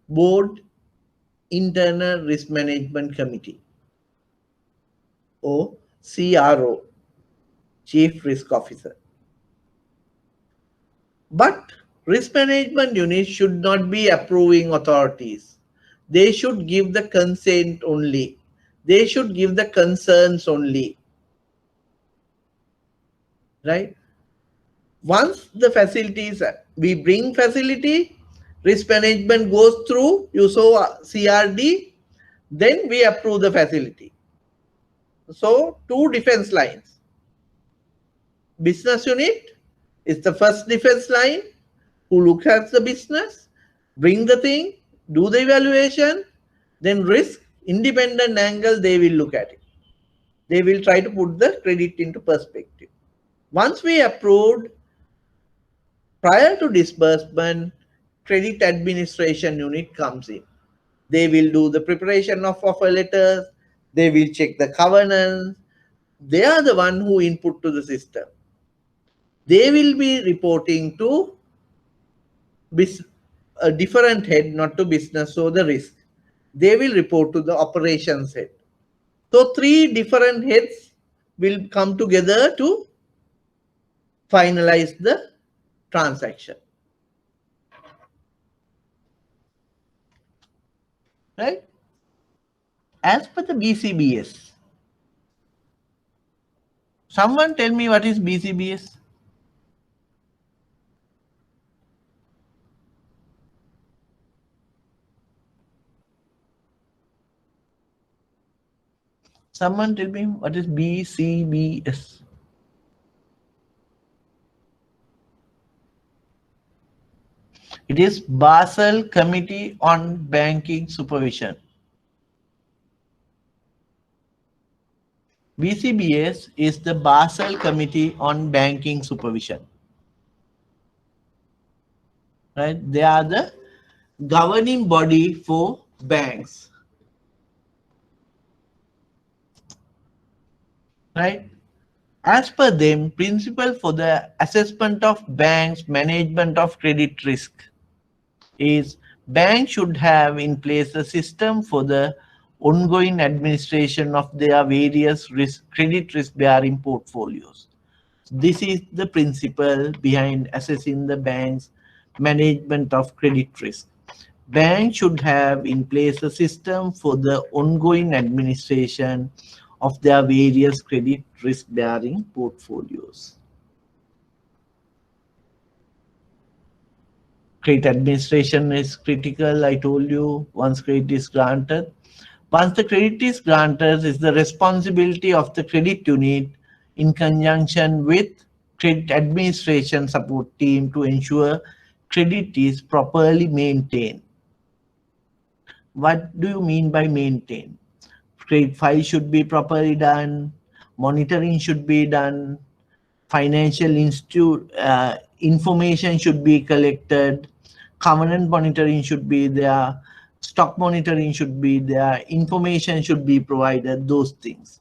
board internal risk management committee or CRO, chief risk officer. But risk management units should not be approving authorities. They should give the consent only. They should give the concerns only. Right? Once the facilities, we bring facility, risk management goes through, you saw CRD, then we approve the facility. So two defense lines. Business unit is the first defense line who looks at the business, bring the thing, do the evaluation, then risk, independent angle, they will look at it. They will try to put the credit into perspective. Once we approved, prior to disbursement, credit administration unit comes in. They will do the preparation of offer letters. They will check the covenants. They are the one who input to the system. They will be reporting to a different head, not to business, so the risk. They will report to the operations head. So three different heads will come together to finalize the transaction. Right? As per the BCBS, someone tell me what is BCBS? Someone tell me what is BCBS? It is Basel Committee on Banking Supervision. BCBS is the Basel Committee on Banking Supervision. Right? They are the governing body for banks. Right? As per them, principle for the assessment of banks' management of credit risk is banks should have in place a system for the ongoing administration of their various credit risk bearing portfolios. This is the principle behind assessing the bank's management of credit risk. Banks should have in place a system for the ongoing administration of their various credit risk bearing portfolios. Credit administration is critical, I told you, once credit is granted. Once the credit is granted, it's the responsibility of the credit unit in conjunction with credit administration support team to ensure credit is properly maintained. What do you mean by maintain? Credit file should be properly done, monitoring should be done, financial institute information should be collected, covenant monitoring should be there, stock monitoring should be there, information should be provided, those things.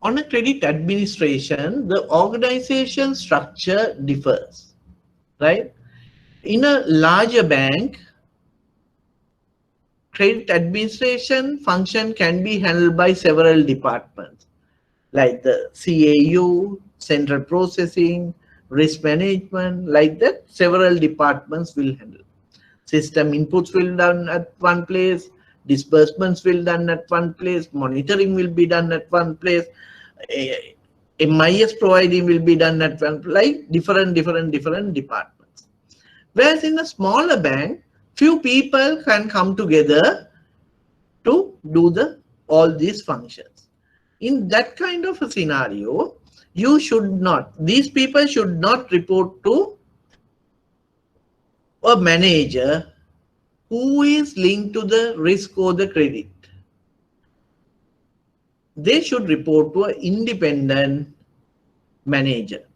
On a credit administration, the organization structure differs, right? In a larger bank, credit administration function can be handled by several departments like the CAU, central processing, risk management, like that several departments will handle. System inputs will be done at one place, disbursements will be done at one place, monitoring will be done at one place, MIS providing will be done at one place, like different departments. Whereas in a smaller bank, few people can come together to do all these functions. In that kind of a scenario, these people should not report to a manager who is linked to the risk or the credit. They should report to an independent manager,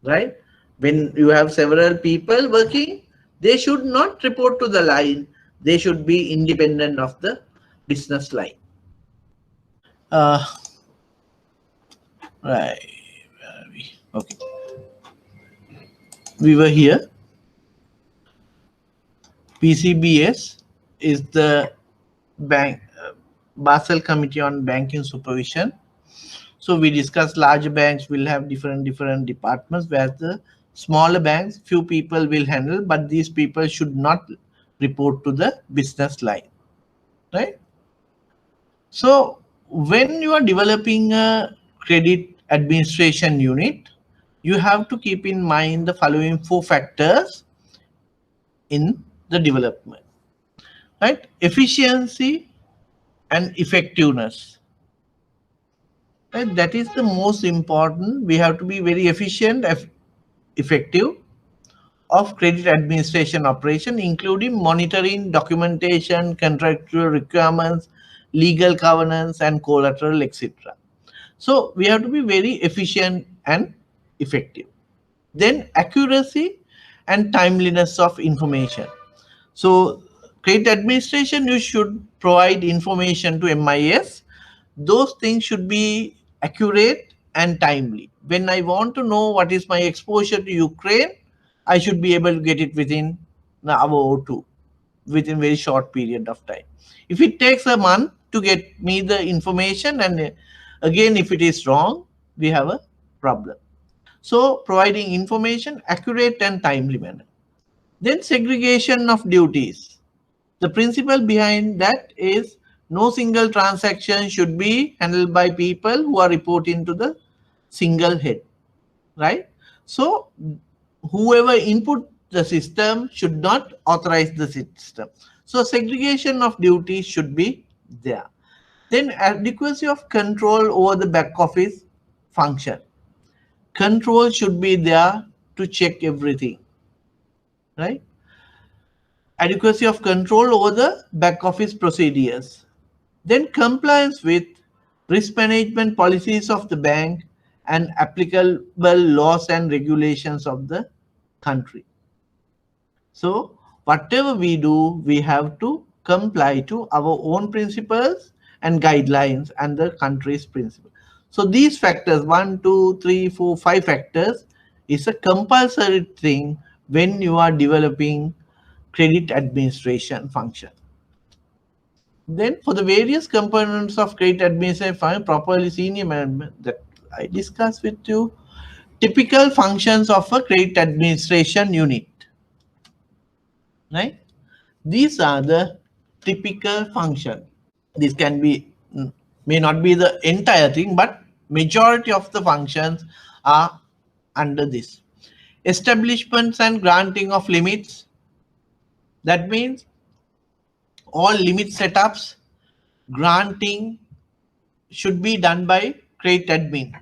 right? When you have several people working, they should not report to the line. They should be independent of the business line. Right, where are we? Okay. We were here. PCBS is the Basel Committee on Banking Supervision. So we discussed larger banks will have different departments, where the smaller banks few people will handle, but these people should not report to the business line, right? So when you are developing a credit administration unit, you have to keep in mind the following 4 factors in the development, right? Efficiency and effectiveness, right? That is the most important. We have to be very efficient, effective of credit administration operation, including monitoring, documentation, contractual requirements, legal governance, and collateral, etc. So we have to be very efficient and effective. Then accuracy and timeliness of information. So credit administration, you should provide information to MIS. Those things should be accurate and timely. When I want to know what is my exposure to Ukraine, I should be able to get it within an hour or two, within very short period of time. If it takes a month to get me the information, and again if it is wrong, we have a problem. So providing information accurate and timely manner. Then segregation of duties. The principle behind that is no single transaction should be handled by people who are reporting to the single head, right? So whoever input the system should not authorize the system. So segregation of duties should be there. Then adequacy of control over the back office function. Control should be there to check everything, right? Adequacy of control over the back office procedures. Then compliance with risk management policies of the bank and applicable laws and regulations of the country. So whatever we do, we have to comply to our own principles and guidelines and the country's principles. So these factors, 1, 2, 3, 4, 5 factors is a compulsory thing when you are developing credit administration function. Then for the various components of credit administration function, properly senior management that I discussed with you, typical functions of a credit administration unit, right? These are the typical function. This can be, may not be the entire thing, but majority of the functions are under this. Establishments and granting of limits. That means all limit setups, granting should be done by credit admin.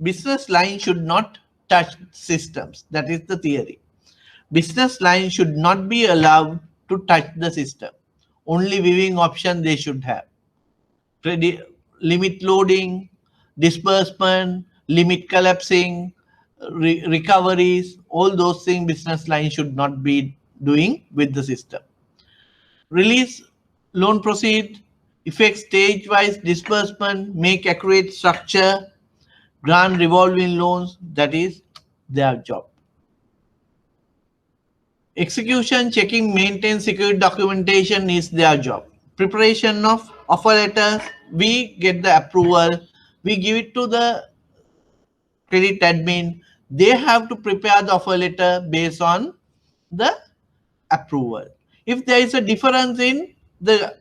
Business line should not touch systems. That is the theory. Business line should not be allowed to touch the system. Only viewing option they should have. Limit loading, disbursement, limit collapsing, recoveries, all those things business line should not be doing with the system. Release, loan proceed, effect stage-wise disbursement, make accurate structure, grant revolving loans, that is their job. Execution, checking, maintain security documentation is their job. Preparation of offer letters, we get the approval, we give it to the credit admin, they have to prepare the offer letter based on the approval. If there is a difference in the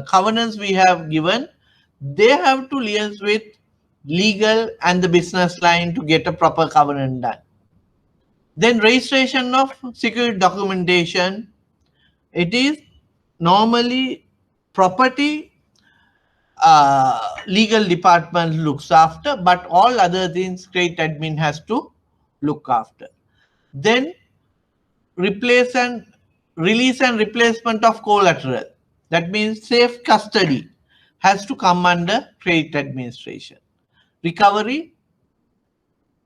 covenants we have given, they have to liaise with legal and the business line to get a proper covenant done. Then registration of security documentation, it is normally property legal department looks after, but all other things credit admin has to look after. Then release and replacement of collateral. That means safe custody has to come under credit administration. Recovery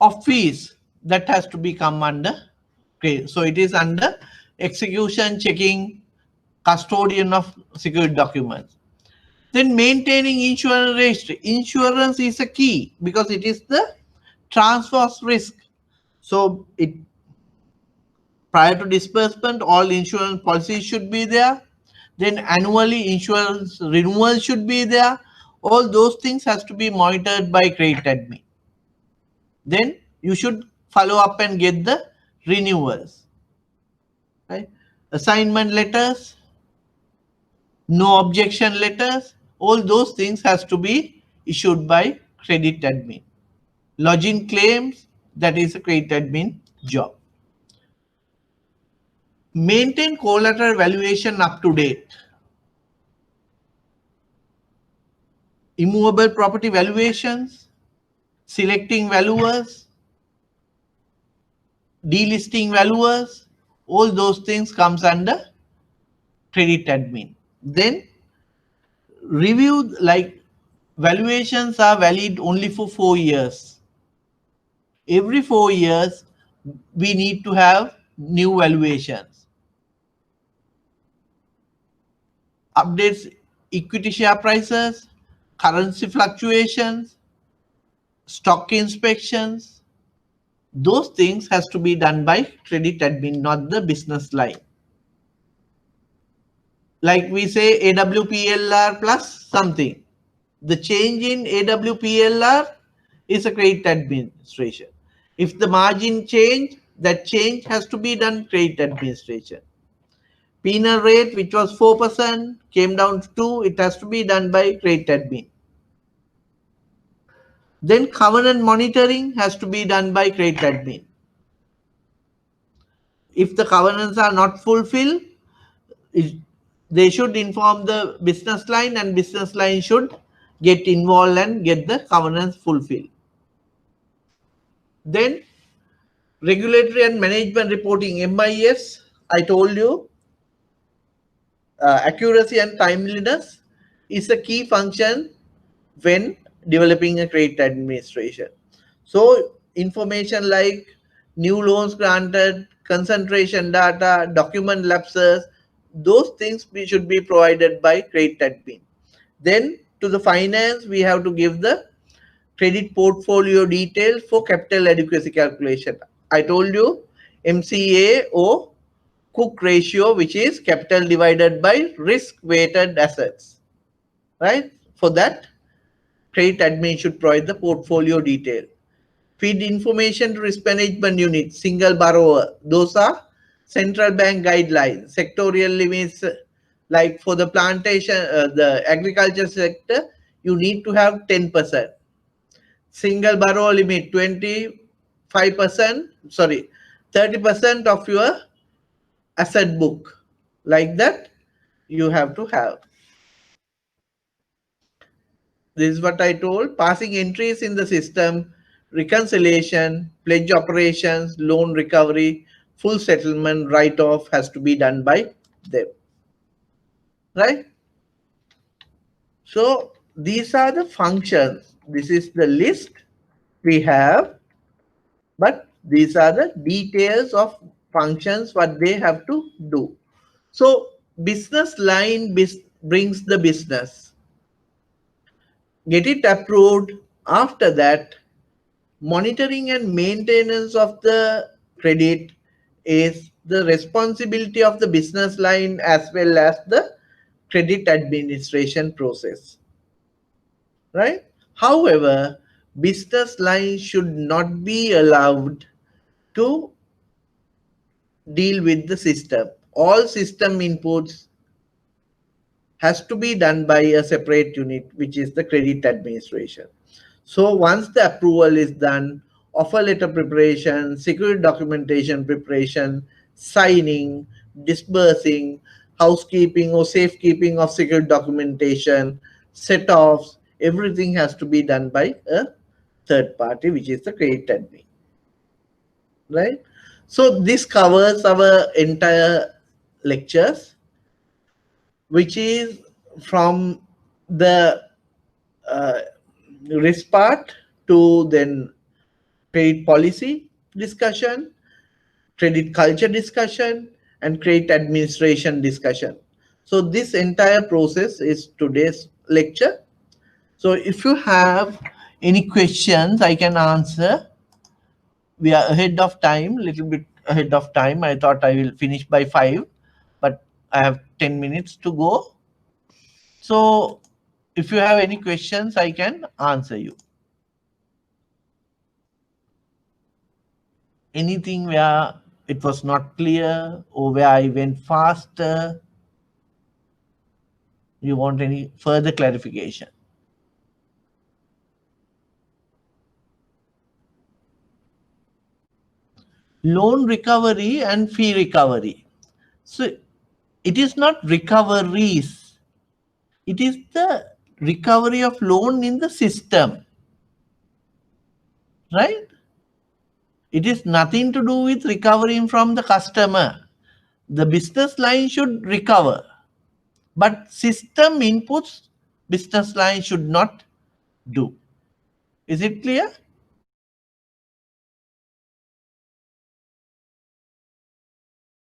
of fees, that has to become under credit. So it is under execution, checking, custodian of security documents. Then maintaining insurance registry. Insurance is a key because it is the transfer of risk. So it prior to disbursement, all insurance policies should be there. Then annually insurance renewal should be there. All those things has to be monitored by credit admin. Then you should follow up and get the renewals, right? Assignment letters, no objection letters, all those things has to be issued by credit admin. Lodging claims, that is a credit admin job. Maintain collateral valuation up to date. Immovable property valuations, selecting valuers, delisting valuers, all those things comes under credit admin. Then review, like valuations are valid only for 4 years. Every 4 years, we need to have new valuations. Updates equity share prices, currency fluctuations, stock inspections. Those things has to be done by credit admin, not the business line. Like we say AWPLR plus something. The change in AWPLR is a credit administration. If the margin change, that change has to be done credit administration. Penal rate, which was 4%, came down to 2, it has to be done by credit admin. Then covenant monitoring has to be done by credit admin. If the covenants are not fulfilled, they should inform the business line, and business line should get involved and get the covenants fulfilled. Then regulatory and management reporting, MIS, I told you, accuracy and timeliness is a key function when developing a credit administration. So information like new loans granted, concentration data, document lapses, those things should be provided by credit admin. Then to the finance, we have to give the credit portfolio details for capital adequacy calculation. I told you MCA or Cook ratio, which is capital divided by risk weighted assets, right? For that, credit admin should provide the portfolio detail. Feed information to risk management unit, single borrower. Those are central bank guidelines. Sectorial limits, like for the plantation, the agriculture sector, you need to have 10%. Single borrower limit 25%, sorry, 30% of your asset book. Like that, you have to have. This is what I told. Passing entries in the system, reconciliation, pledge operations, loan recovery, full settlement, write-off has to be done by them. Right? So these are the functions. This is the list we have, but these are the details of functions, what they have to do. So business line brings the business. Get it approved. After that, monitoring and maintenance of the credit is the responsibility of the business line as well as the credit administration process, right? However, business line should not be allowed to deal with the system. All system inputs has to be done by a separate unit, which is the credit administration. So once the approval is done, offer letter preparation, security documentation preparation, signing, disbursing, housekeeping or safekeeping of security documentation, set-offs, everything has to be done by a third party, which is the credit admin, right? So this covers our entire lectures, which is from the risk part to then credit policy discussion, credit culture discussion, and credit administration discussion. So this entire process is today's lecture. So if you have any questions, I can answer. We are ahead of time, little bit ahead of time. I thought I will finish by 5, but I have 10 minutes to go. So if you have any questions, I can answer you. Anything where it was not clear or where I went faster? You want any further clarification? Loan recovery and fee recovery. So it is not recoveries. It is the recovery of loan in the system, right? It is nothing to do with recovering from the customer. The business line should recover, but system inputs business line should not do. Is it clear?